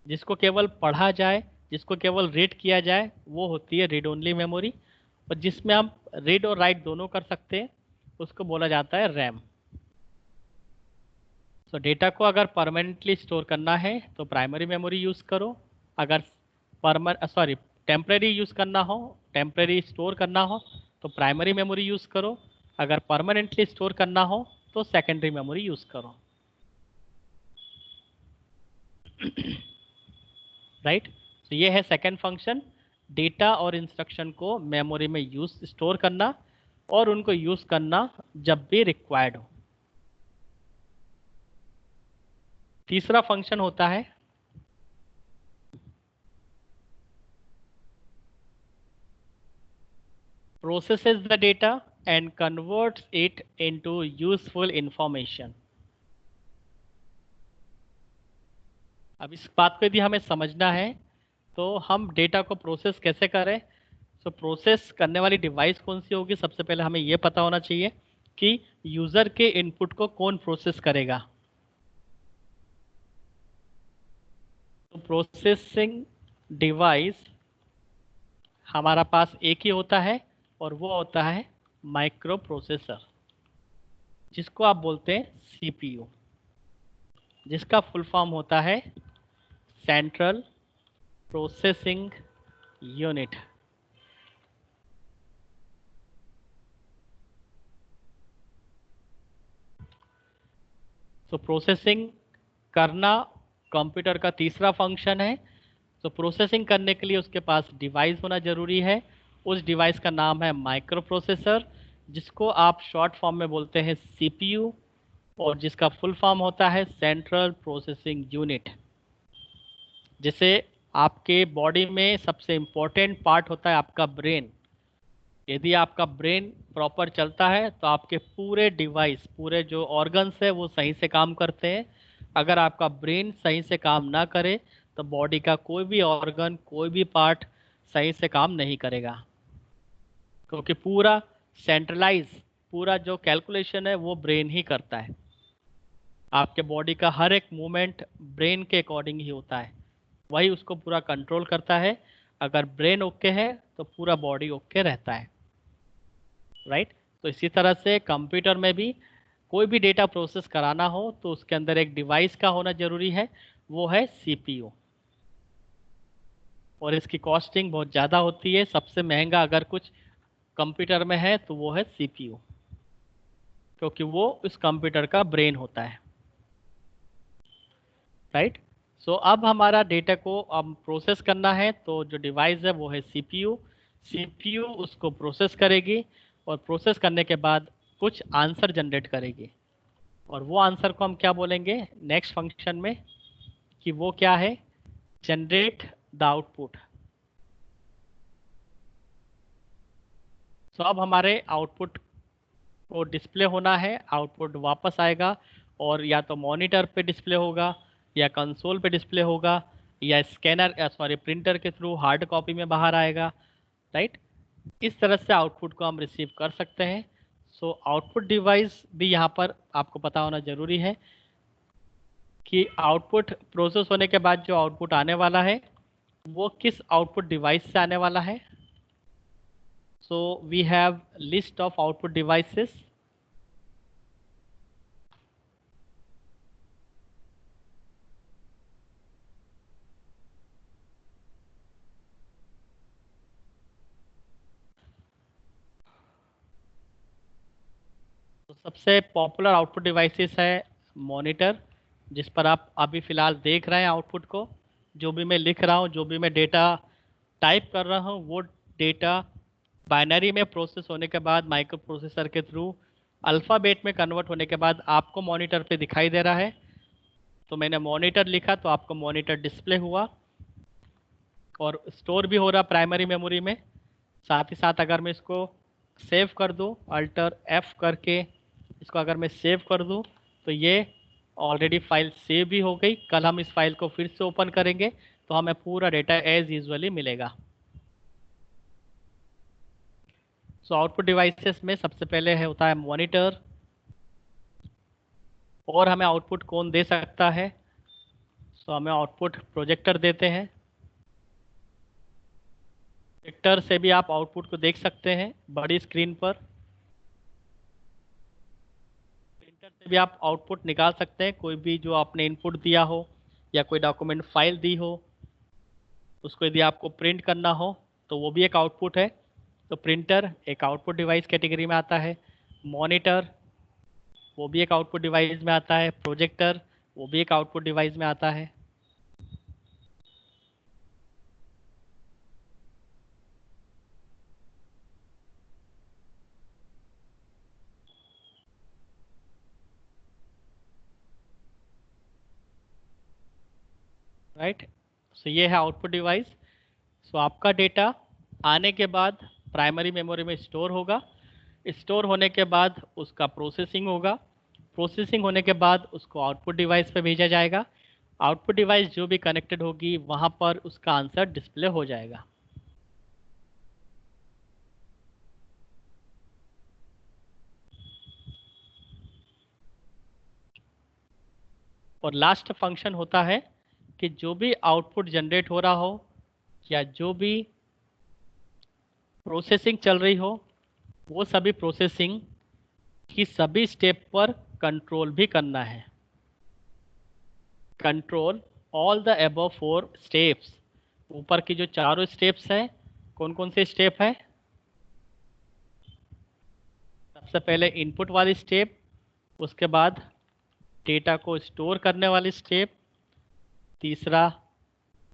जिसको केवल पढ़ा जाए, जिसको केवल रीड किया जाए, वो होती है रीड ओनली मेमोरी। और जिसमें आप रीड और राइट दोनों कर सकते हैं, उसको बोला जाता है रैम। तो डेटा को अगर परमानेंटली स्टोर करना है तो प्राइमरी मेमोरी यूज़ करो। अगर टेम्परेरी यूज़ करना हो, टेम्परेरी स्टोर करना हो, तो प्राइमरी मेमोरी यूज़ करो। अगर परमानेंटली स्टोर करना हो तो सेकेंडरी मेमोरी यूज़ करो। राइट। तो ये है सेकेंड फंक्शन, डेटा और इंस्ट्रक्शन को मेमोरी में यूज स्टोर करना और उनको यूज़ करना जब भी रिक्वायर्ड हो। तीसरा फंक्शन होता है processes the data and converts it into useful information। अब इस बात को यदि हमें समझना है तो हम डेटा को प्रोसेस कैसे करें। तो प्रोसेस करने वाली डिवाइस कौन सी होगी, सबसे पहले हमें यह पता होना चाहिए कि यूजर के इनपुट को कौन प्रोसेस करेगा। तो प्रोसेसिंग डिवाइस हमारा पास एक ही होता है, और वो होता है माइक्रो प्रोसेसर, जिसको आप बोलते हैं सीपीयू, जिसका फुल फॉर्म होता है सेंट्रल प्रोसेसिंग यूनिट। तो प्रोसेसिंग करना कंप्यूटर का तीसरा फंक्शन है। तो प्रोसेसिंग करने के लिए उसके पास डिवाइस होना जरूरी है। उस डिवाइस का नाम है माइक्रो प्रोसेसर, जिसको आप शॉर्ट फॉर्म में बोलते हैं सीपीयू, और जिसका फुल फॉर्म होता है सेंट्रल प्रोसेसिंग यूनिट। जैसे आपके बॉडी में सबसे इम्पोर्टेंट पार्ट होता है आपका ब्रेन। यदि आपका ब्रेन प्रॉपर चलता है तो आपके पूरे डिवाइस, पूरे जो ऑर्गन्स है वो सही से काम करते हैं। अगर आपका ब्रेन सही से काम ना करे तो बॉडी का कोई भी ऑर्गन, कोई भी पार्ट सही से काम नहीं करेगा, क्योंकि पूरा सेंट्रलाइज, पूरा जो कैलकुलेशन है वो ब्रेन ही करता है। आपके बॉडी का हर एक मूवमेंट ब्रेन के अकॉर्डिंग ही होता है, वही उसको पूरा कंट्रोल करता है। अगर ब्रेन ओके है तो पूरा बॉडी ओके रहता है, राइट। तो इसी तरह से कंप्यूटर में भी कोई भी डेटा प्रोसेस कराना हो तो उसके अंदर एक डिवाइस का होना जरूरी है, वो है सीपीयू। और इसकी कॉस्टिंग बहुत ज़्यादा होती है। सबसे महंगा अगर कुछ कंप्यूटर में है तो वो है सीपीयू, क्योंकि वो उस कंप्यूटर का ब्रेन होता है, राइट। सो अब हमारा डेटा को अब प्रोसेस करना है, तो जो डिवाइस है वो है सीपीयू। सीपीयू उसको प्रोसेस करेगी और प्रोसेस करने के बाद कुछ आंसर जनरेट करेगी। और वो आंसर को हम क्या बोलेंगे नेक्स्ट फंक्शन में, कि वो क्या है, जनरेट द आउटपुट। सो अब हमारे आउटपुट को डिस्प्ले होना है, आउटपुट वापस आएगा और या तो मॉनिटर पे डिस्प्ले होगा, या कंसोल पे डिस्प्ले होगा, या स्कैनर सॉरी प्रिंटर के थ्रू हार्ड कॉपी में बाहर आएगा, राइट। इस तरह से आउटपुट को हम रिसीव कर सकते हैं। सो आउटपुट डिवाइस भी यहाँ पर आपको पता होना जरूरी है कि आउटपुट प्रोसेस होने के बाद जो आउटपुट आने वाला है वो किस आउटपुट डिवाइस से आने वाला है। So we have list of output devices. तो सबसे पॉपुलर आउटपुट डिवाइसेस है मॉनिटर, जिस पर आप अभी फ़िलहाल देख रहे हैं आउटपुट को। जो भी मैं लिख रहा हूँ, जो भी मैं डेटा टाइप कर रहा हूँ, वो डेटा बाइनरी में प्रोसेस होने के बाद माइक्रो प्रोसेसर के थ्रू अल्फ़ाबेट में कन्वर्ट होने के बाद आपको मॉनिटर पे दिखाई दे रहा है। तो मैंने मॉनिटर लिखा तो आपको मॉनिटर डिस्प्ले हुआ और स्टोर भी हो रहा प्राइमरी मेमोरी में। साथ ही साथ अगर मैं इसको सेव कर दूं, अल्टर एफ करके इसको अगर मैं सेव कर दूं, तो ये ऑलरेडी फाइल सेव भी हो गई। कल हम इस फाइल को फिर से ओपन करेंगे तो हमें पूरा डेटा एज यूजुअली मिलेगा। सो आउटपुट डिवाइसेस में सबसे पहले है होता है मॉनिटर। और हमें आउटपुट कौन दे सकता है, सो हमें आउटपुट प्रोजेक्टर देते हैं। प्रोजेक्टर से भी आप आउटपुट को देख सकते हैं बड़ी स्क्रीन पर। प्रिंटर से भी आप आउटपुट निकाल सकते हैं, कोई भी जो आपने इनपुट दिया हो या कोई डॉक्यूमेंट फाइल दी हो, उसको यदि आपको प्रिंट करना हो तो वो भी एक आउटपुट है। तो प्रिंटर एक आउटपुट डिवाइस कैटेगरी में आता है। मॉनिटर वो भी एक आउटपुट डिवाइस में आता है। प्रोजेक्टर वो भी एक आउटपुट डिवाइस में आता है। राइट। सो ये है आउटपुट डिवाइस। सो आपका डेटा आने के बाद प्राइमरी मेमोरी में स्टोर होगा। स्टोर होने के बाद उसका प्रोसेसिंग होगा। प्रोसेसिंग होने के बाद उसको आउटपुट डिवाइस पे भेजा जाएगा। आउटपुट डिवाइस जो भी कनेक्टेड होगी वहाँ पर उसका आंसर डिस्प्ले हो जाएगा। और लास्ट फंक्शन होता है कि जो भी आउटपुट जनरेट हो रहा हो या जो भी प्रोसेसिंग चल रही हो, वो सभी प्रोसेसिंग की सभी स्टेप पर कंट्रोल भी करना है। Control all the above 4 steps. ऊपर की जो चारों स्टेप्स हैं, कौन कौन से स्टेप है। सबसे पहले इनपुट वाली स्टेप, उसके बाद डेटा को स्टोर करने वाली स्टेप, तीसरा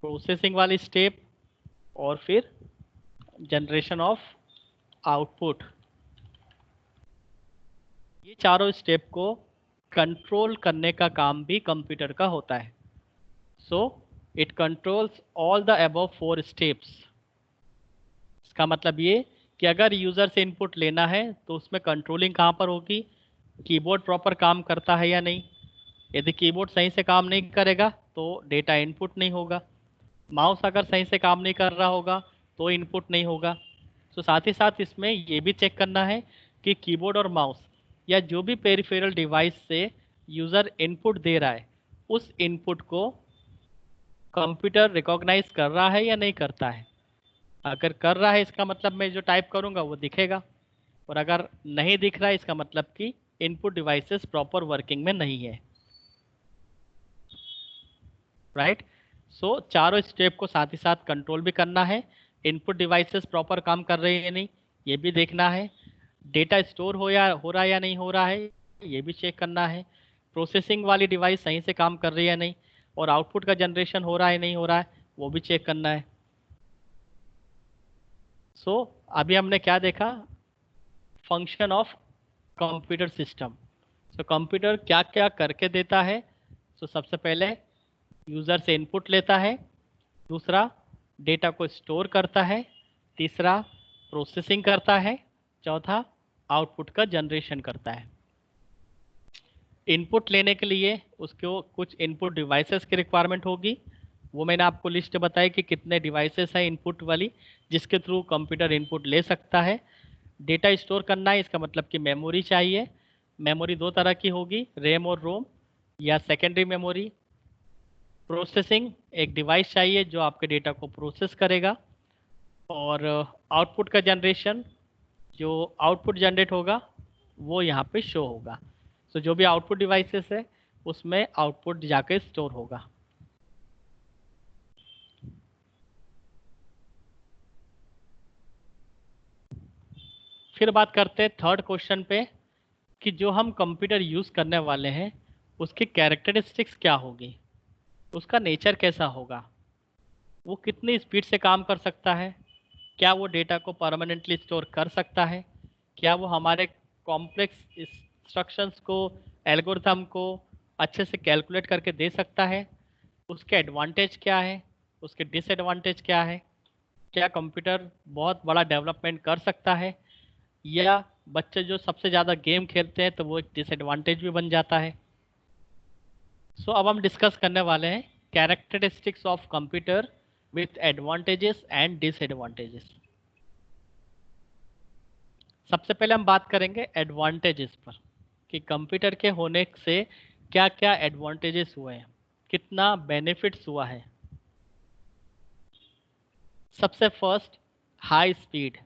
प्रोसेसिंग वाली स्टेप, और फिर जनरेशन ऑफ आउटपुट। ये चारों स्टेप को कंट्रोल करने का काम भी कंप्यूटर का होता है। So it controls all the above 4 steps. इसका मतलब ये कि अगर यूज़र से इनपुट लेना है तो उसमें कंट्रोलिंग कहाँ पर होगी, कीबोर्ड प्रॉपर काम करता है या नहीं। यदि कीबोर्ड सही से काम नहीं करेगा तो डेटा इनपुट नहीं होगा, माउस अगर सही से काम नहीं कर रहा होगा तो इनपुट नहीं होगा। तो साथ ही साथ इसमें ये भी चेक करना है कि कीबोर्ड और माउस या जो भी पेरिफेरल डिवाइस से यूज़र इनपुट दे रहा है उस इनपुट को कंप्यूटर रिकॉग्नाइज कर रहा है या नहीं करता है। अगर कर रहा है इसका मतलब मैं जो टाइप करूँगा वो दिखेगा, और अगर नहीं दिख रहा है इसका मतलब कि इनपुट डिवाइसेस प्रॉपर वर्किंग में नहीं है। राइट। सो चारों स्टेप को साथ ही साथ कंट्रोल भी करना है, इनपुट डिवाइसेस प्रॉपर काम कर रहे हैं या नहीं ये भी देखना है, डेटा स्टोर हो रहा है या नहीं हो रहा है ये भी चेक करना है, प्रोसेसिंग वाली डिवाइस सही से काम कर रही है या नहीं, और आउटपुट का जनरेशन हो रहा है नहीं हो रहा है वो भी चेक करना है। सो अभी हमने क्या देखा, function of computer system. So computer क्या क्या करके देता है। सो सबसे पहले यूज़र से इनपुट लेता है, दूसरा डेटा को स्टोर करता है, तीसरा प्रोसेसिंग करता है, चौथा आउटपुट का जनरेशन करता है। इनपुट लेने के लिए उसको कुछ इनपुट डिवाइसेस की रिक्वायरमेंट होगी, वो मैंने आपको लिस्ट बताई कि कितने डिवाइसेस हैं इनपुट वाली जिसके थ्रू कंप्यूटर इनपुट ले सकता है। डेटा स्टोर करना है, इसका मतलब कि मेमोरी चाहिए। मेमोरी दो तरह की होगी, रैम और रोम या सेकेंडरी मेमोरी। प्रोसेसिंग, एक डिवाइस चाहिए जो आपके डेटा को प्रोसेस करेगा। और आउटपुट का जनरेशन, जो आउटपुट जनरेट होगा वो यहाँ पे शो होगा। सो जो भी आउटपुट डिवाइसेस है उसमें आउटपुट जाके स्टोर होगा। फिर बात करते हैं थर्ड क्वेश्चन पे कि जो हम कंप्यूटर यूज़ करने वाले हैं उसकी कैरेक्टरिस्टिक्स क्या होगी, उसका नेचर कैसा होगा, वो कितनी स्पीड से काम कर सकता है, क्या वो डेटा को परमानेंटली स्टोर कर सकता है, क्या वो हमारे कॉम्प्लेक्स इंस्ट्रक्शंस को, एल्गोरिथम को अच्छे से कैलकुलेट करके दे सकता है, उसके एडवांटेज क्या है, उसके डिसएडवांटेज क्या है, क्या कंप्यूटर बहुत बड़ा डेवलपमेंट कर सकता है, या बच्चे जो सबसे ज़्यादा गेम खेलते हैं तो वो एक डिसएडवांटेज भी बन जाता है। सो अब हम डिस्कस करने वाले हैं characteristics of computer with advantages and disadvantages. सबसे पहले हम बात करेंगे एडवांटेजेस पर कि कंप्यूटर के होने से क्या क्या एडवांटेजेस हुए हैं, कितना बेनिफिट्स हुआ है। सबसे फर्स्ट, हाई स्पीड।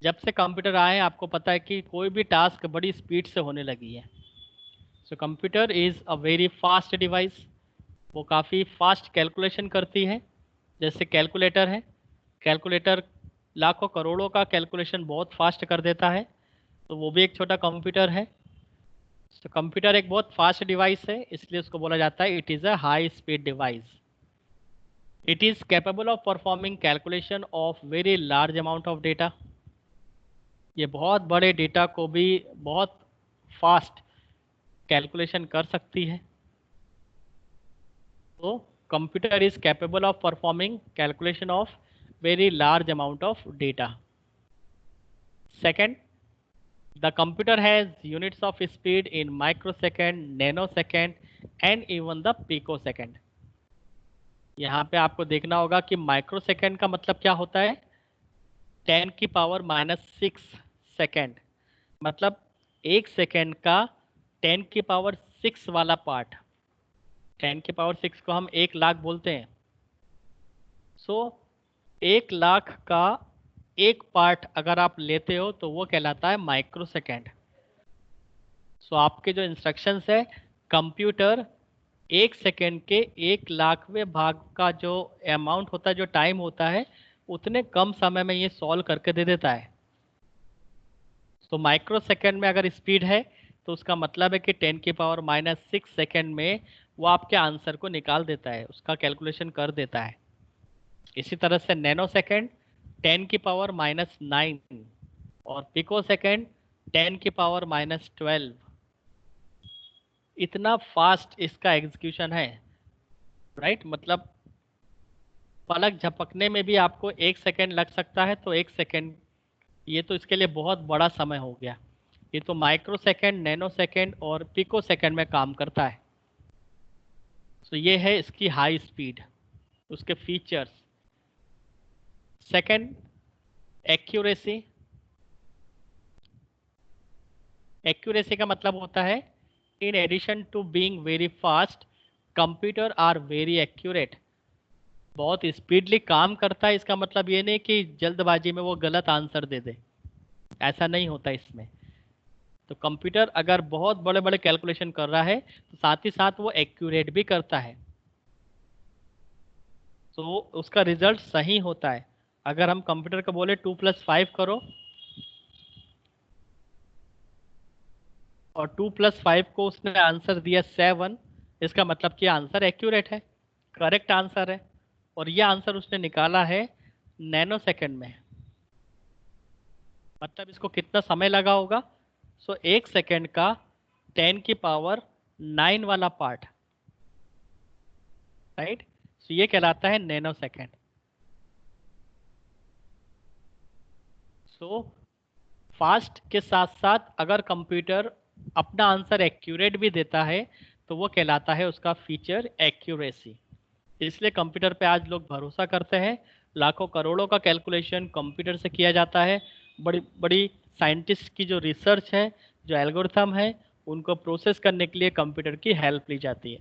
जब से कंप्यूटर आए हैं आपको पता है कि कोई भी टास्क बड़ी स्पीड से होने लगी है। So computer is a very fast device, वो काफ़ी फास्ट कैलकुलेशन करती है। जैसे कैलकुलेटर है, कैलकुलेटर लाखों करोड़ों का कैलकुलेशन बहुत फास्ट कर देता है, तो वो भी एक छोटा कंप्यूटर है। तो कंप्यूटर एक बहुत फास्ट डिवाइस है, इसलिए उसको बोला जाता है it is a high speed device. It is capable of performing calculation of very large amount of data. ये बहुत बड़े डेटा को भी बहुत फास्ट कैलकुलेशन कर सकती है। तो computer is capable of performing calculation of very large amount of data. Second, the computer has units of speed in microsecond, nanosecond and even the picosecond। यहाँ पे आपको देखना होगा कि माइक्रोसेकंड का मतलब क्या होता है, 10⁻⁻6 सेकेंड, मतलब एक सेकेंड का 10⁻6 वाला पार्ट। 10⁻6 को हम 1 लाख बोलते हैं। सो 1 लाख का एक पार्ट अगर आप लेते हो तो वो कहलाता है माइक्रोसेकंड। सो आपके जो इंस्ट्रक्शंस है, कंप्यूटर एक सेकेंड के 1 लाखवें भाग का जो अमाउंट होता है, जो टाइम होता है, उतने कम समय में ये सॉल्व करके दे देता है। तो माइक्रो सेकेंड में अगर स्पीड है तो उसका मतलब है कि 10⁻⁻6 सेकेंड में वो आपके आंसर को निकाल देता है, उसका कैलकुलेशन कर देता है। इसी तरह से नैनो सेकेंड 10⁻⁻9 और पिको सेकेंड 10⁻⁻12। इतना फास्ट इसका एग्जीक्यूशन है। राइट, मतलब पलक झपकने में भी आपको 1 सेकेंड लग सकता है, तो 1 सेकेंड ये तो इसके लिए बहुत बड़ा समय हो गया। ये तो माइक्रो सेकेंड, नैनो सेकेंड और पिको सेकेंड में काम करता है। तो ये है इसकी हाई स्पीड, उसके फीचर्स। Second, accuracy. एक्यूरेसी का मतलब होता है in addition to being very fast, computer are very accurate. बहुत स्पीडली काम करता है, इसका मतलब ये नहीं कि जल्दबाजी में वो गलत आंसर दे दे, ऐसा नहीं होता इसमें। तो कंप्यूटर अगर बहुत बड़े बड़े कैलकुलेशन कर रहा है तो साथ ही साथ वो एक्यूरेट भी करता है, तो उसका रिजल्ट सही होता है। अगर हम कंप्यूटर को बोले 2+5 करो और 2+5 को उसने आंसर दिया 7, इसका मतलब कि आंसर एक्यूरेट है, करेक्ट आंसर है। और ये आंसर उसने निकाला है नैनो सेकेंड में। मतलब इसको कितना समय लगा होगा? 1 सेकेंड का 10 की पावर 9 वाला पार्ट, राइट। तो ये कहलाता है नैनो सेकेंड। सो फास्ट के साथ साथ अगर कंप्यूटर अपना आंसर एक्यूरेट भी देता है तो वो कहलाता है उसका फीचर एक्यूरेसी। इसलिए कंप्यूटर पे आज लोग भरोसा करते हैं। लाखों करोड़ों का कैलकुलेशन कंप्यूटर से किया जाता है। बड़ी बड़ी साइंटिस्ट की जो रिसर्च है, जो एल्गोरिथम है, उनको प्रोसेस करने के लिए कंप्यूटर की हेल्प ली जाती है,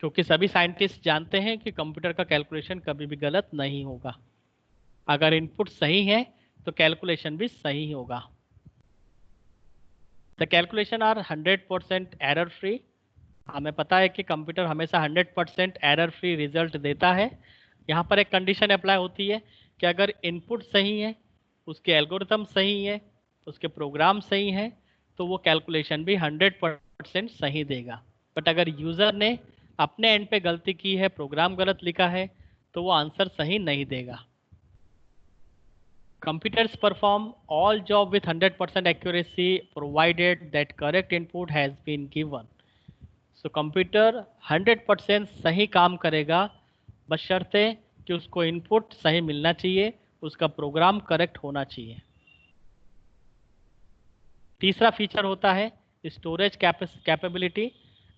क्योंकि सभी साइंटिस्ट जानते हैं कि कंप्यूटर का कैलकुलेशन कभी भी गलत नहीं होगा। अगर इनपुट सही है तो कैलकुलेशन भी सही होगा। The calculation are 100% error free. हमें पता है कि कंप्यूटर हमेशा 100% एरर फ्री रिजल्ट देता है। यहाँ पर एक कंडीशन अप्लाई होती है कि अगर इनपुट सही है, उसके एल्गोरिथम सही है, उसके प्रोग्राम सही है, तो वो कैलकुलेशन भी 100% सही देगा। बट अगर यूज़र ने अपने एंड पे गलती की है, प्रोग्राम गलत लिखा है, तो वो आंसर सही नहीं देगा। Computers perform all job with 100% accuracy provided that correct input has been given. So computer 100% सही काम करेगा, बशर्ते कि उसको इनपुट सही मिलना चाहिए, उसका प्रोग्राम करेक्ट होना चाहिए। तीसरा फीचर होता है storage capability.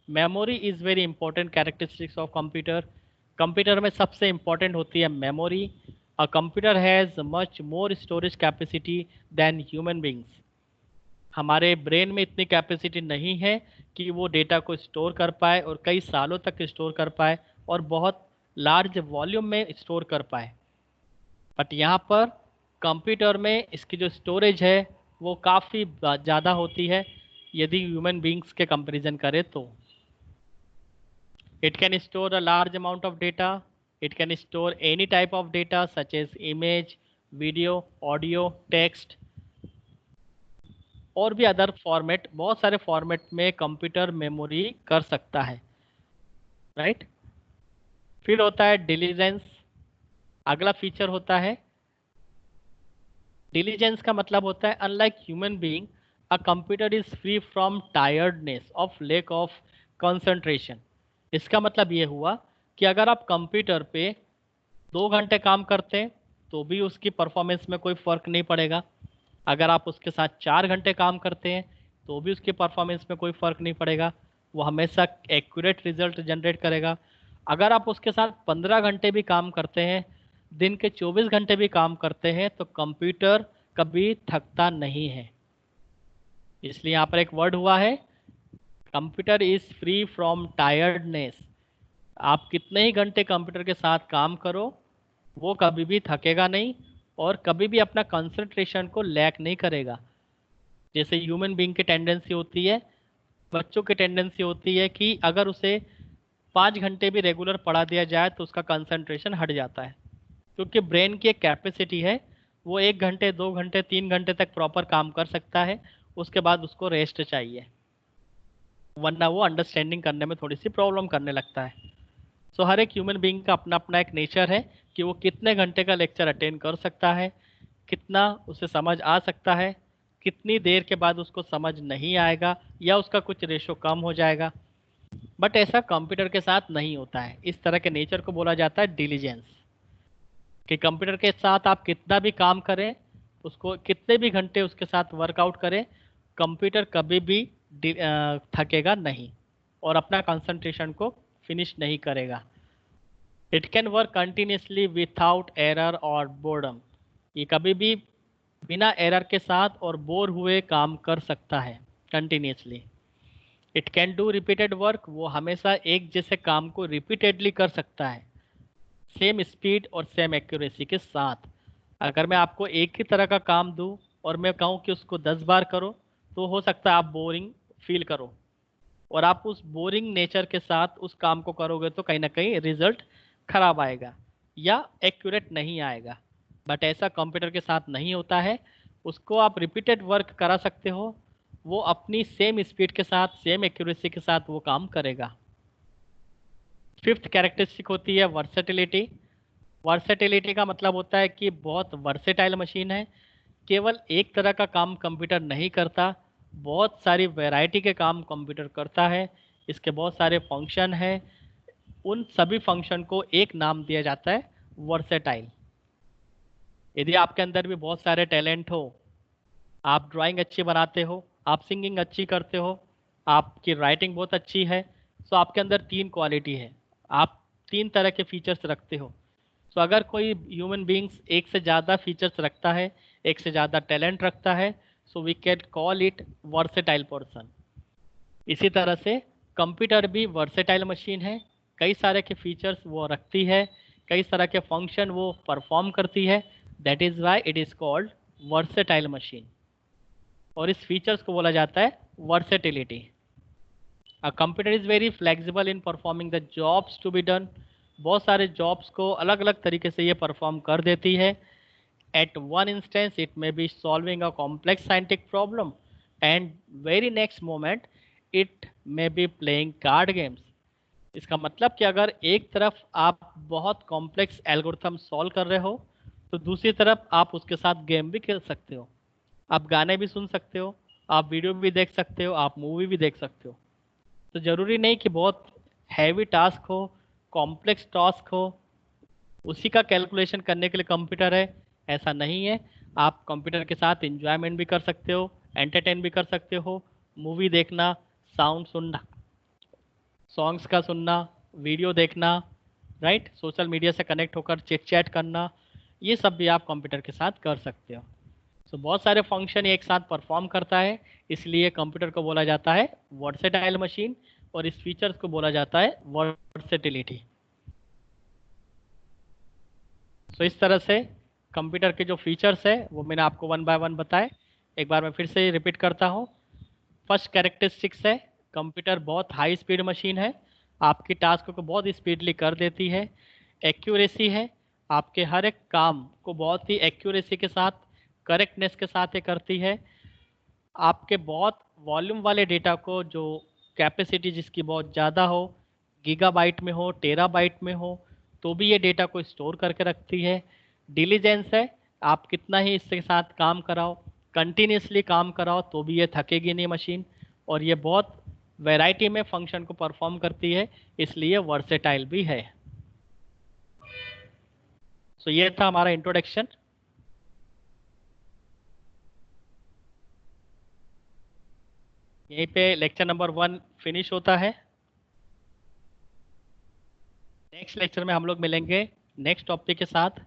Memory is very important characteristics of computer. Computer में सबसे इंपॉर्टेंट होती है memory. A computer has much more storage capacity than human beings. हमारे ब्रेन में इतनी कैपेसिटी नहीं है कि वो डेटा को स्टोर कर पाए और कई सालों तक स्टोर कर पाए और बहुत लार्ज वॉल्यूम में स्टोर कर पाए। बट यहाँ पर कंप्यूटर में इसकी जो स्टोरेज है वो काफ़ी ज़्यादा होती है यदि ह्यूमन बींग्स के कंपैरिजन करें तो। It can store a large amount of data. It can store any type of data such as image, video, audio, text और भी अदर फॉर्मेट, बहुत सारे फॉर्मेट में कंप्यूटर मेमोरी कर सकता है, राइट। फिर होता है डिलीजेंस। अगला फीचर होता है डिलीजेंस। का मतलब होता है unlike human being a computer is free from tiredness of lake of concentration. इसका मतलब ये हुआ कि अगर आप कंप्यूटर पे 2 घंटे काम करते हैं तो भी उसकी परफॉर्मेंस में कोई फ़र्क नहीं पड़ेगा। अगर आप उसके साथ 4 घंटे काम करते हैं तो भी उसकी परफॉर्मेंस में कोई फ़र्क नहीं पड़ेगा, वो हमेशा एक्यूरेट रिजल्ट जनरेट करेगा। अगर आप उसके साथ 15 घंटे भी काम करते हैं, दिन के 24 घंटे भी काम करते हैं, तो कंप्यूटर कभी थकता नहीं है। इसलिए यहाँ पर एक वर्ड हुआ है computer is free from tiredness. आप कितने ही घंटे कंप्यूटर के साथ काम करो, वो कभी भी थकेगा नहीं और कभी भी अपना कंसंट्रेशन को लैक नहीं करेगा। जैसे ह्यूमन बीइंग की टेंडेंसी होती है, बच्चों की टेंडेंसी होती है कि अगर उसे 5 घंटे भी रेगुलर पढ़ा दिया जाए तो उसका कंसंट्रेशन हट जाता है, क्योंकि ब्रेन की एक कैपेसिटी है, वो 1 घंटे, 2 घंटे, 3 घंटे तक प्रॉपर काम कर सकता है, उसके बाद उसको रेस्ट चाहिए, वरना वो अंडरस्टैंडिंग करने में थोड़ी सी प्रॉब्लम करने लगता है। सो हर एक ह्यूमन बीइंग का अपना अपना एक नेचर है कि वो कितने घंटे का लेक्चर अटेंड कर सकता है, कितना उसे समझ आ सकता है, कितनी देर के बाद उसको समझ नहीं आएगा या उसका कुछ रेशो कम हो जाएगा। बट ऐसा कंप्यूटर के साथ नहीं होता है। इस तरह के नेचर को बोला जाता है डिलीजेंस, कि कंप्यूटर के साथ आप कितना भी काम करें, उसको कितने भी घंटे उसके साथ वर्कआउट करें, कंप्यूटर कभी भी थकेगा नहीं और अपना कंसंट्रेशन को फिनिश नहीं करेगा। It can work continuously without error और बोर्डम, ये कभी भी बिना एरर के साथ और बोर हुए काम कर सकता है continuously. It can do repeated work, वो हमेशा एक जैसे काम को रिपीटेडली कर सकता है, सेम स्पीड और सेम एक्यूरेसी के साथ। अगर मैं आपको एक ही तरह का काम दूं और मैं कहूं कि उसको 10 बार करो, तो हो सकता है आप बोरिंग फील करो, और आप उस बोरिंग नेचर के साथ उस काम को करोगे तो कहीं ना कहीं रिजल्ट खराब आएगा या एक्यूरेट नहीं आएगा। बट ऐसा कंप्यूटर के साथ नहीं होता है, उसको आप रिपीटेड वर्क करा सकते हो, वो अपनी सेम स्पीड के साथ सेम एक्यूरेसी के साथ वो काम करेगा। फिफ्थ कैरेक्टरिस्टिक होती है वर्सेटिलिटी। वर्सेटिलिटी का मतलब होता है कि बहुत वर्सेटाइल मशीन है, केवल एक तरह का काम कंप्यूटर नहीं करता, बहुत सारी वैरायटी के काम कंप्यूटर करता है। इसके बहुत सारे फंक्शन हैं, उन सभी फंक्शन को एक नाम दिया जाता है वर्सेटाइल। यदि आपके अंदर भी बहुत सारे टैलेंट हो, आप ड्राइंग अच्छी बनाते हो, आप सिंगिंग अच्छी करते हो, आपकी राइटिंग बहुत अच्छी है, तो आपके अंदर तीन क्वालिटी है, आप तीन तरह के फीचर्स रखते हो। तो अगर कोई ह्यूमन बींग्स एक से ज़्यादा फीचर्स रखता है, एक से ज़्यादा टैलेंट रखता है, so we can call it versatile person. इसी तरह से कंप्यूटर भी वर्सेटाइल मशीन है, कई सारे के फीचर्स वो रखती है, कई तरह के फंक्शन वो परफॉर्म करती है, that is why it is called versatile machine. और इस फीचर्स को बोला जाता है versatility. A computer is very flexible in performing the jobs to be done, बहुत सारे जॉब्स को अलग अलग तरीके से ये परफॉर्म कर देती है। At one instance it may be solving a complex scientific problem, and very next moment it may be playing card games. इसका मतलब कि अगर एक तरफ आप बहुत कॉम्प्लेक्स एल्गोरिथम सॉल्व कर रहे हो, तो दूसरी तरफ आप उसके साथ गेम भी खेल सकते हो, आप गाने भी सुन सकते हो, आप वीडियो भी देख सकते हो, आप मूवी भी देख सकते हो। तो ज़रूरी नहीं कि बहुत हैवी टास्क हो, कॉम्प्लेक्स टास्क हो, उसी का कैलकुलेशन करने के लिए कंप्यूटर है, ऐसा नहीं है। आप कंप्यूटर के साथ इंजॉयमेंट भी कर सकते हो, एंटरटेन भी कर सकते हो, मूवी देखना, साउंड सुनना, सॉन्ग्स का सुनना, वीडियो देखना, राइट, सोशल मीडिया से कनेक्ट होकर चिट चैट करना, ये सब भी आप कंप्यूटर के साथ कर सकते हो। तो बहुत सारे फंक्शन एक साथ परफॉर्म करता है, इसलिए कंप्यूटर को बोला जाता है वर्सेटाइल मशीन, और इस फीचर्स को बोला जाता है वर्सेटिलिटी। तो इस तरह से कंप्यूटर के जो फीचर्स है वो मैंने आपको वन बाय वन बताए। एक बार मैं फिर से रिपीट करता हूँ। फर्स्ट कैरेक्टरिस्टिक्स है, कंप्यूटर बहुत हाई स्पीड मशीन है, आपकी टास्क को बहुत स्पीडली कर देती है। एक्यूरेसी है, आपके हर एक काम को बहुत ही एक्यूरेसी के साथ, करेक्टनेस के साथ ये करती है। आपके बहुत वॉल्यूम वाले डेटा को, जो कैपेसिटी जिसकी बहुत ज़्यादा हो, गीगाबाइट में हो, टेराबाइट में हो, तो भी ये डेटा को स्टोर करके रखती है। डिलीजेंस है, आप कितना ही इसके साथ काम कराओ, कंटिन्यूसली काम कराओ, तो भी ये थकेगी नहीं मशीन, और ये बहुत वैरायटी में फंक्शन को परफॉर्म करती है, इसलिए वर्सेटाइल भी है। सो ये था हमारा इंट्रोडक्शन। यहीं पे लेक्चर नंबर 1 फिनिश होता है। नेक्स्ट लेक्चर में हम लोग मिलेंगे नेक्स्ट टॉपिक के साथ।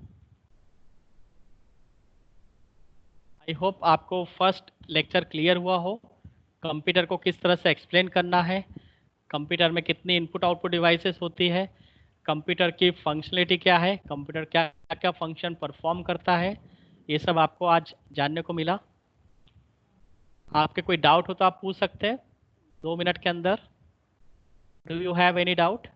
आई होप आपको फर्स्ट लेक्चर क्लियर हुआ हो, कंप्यूटर को किस तरह से एक्सप्लेन करना है, कंप्यूटर में कितनी इनपुट आउटपुट डिवाइसेस होती है, कंप्यूटर की फंक्शनलिटी क्या है, कंप्यूटर क्या क्या फंक्शन परफॉर्म करता है, ये सब आपको आज जानने को मिला। आपके कोई डाउट हो तो आप पूछ सकते हैं 2 मिनट के अंदर। Do you have any doubt?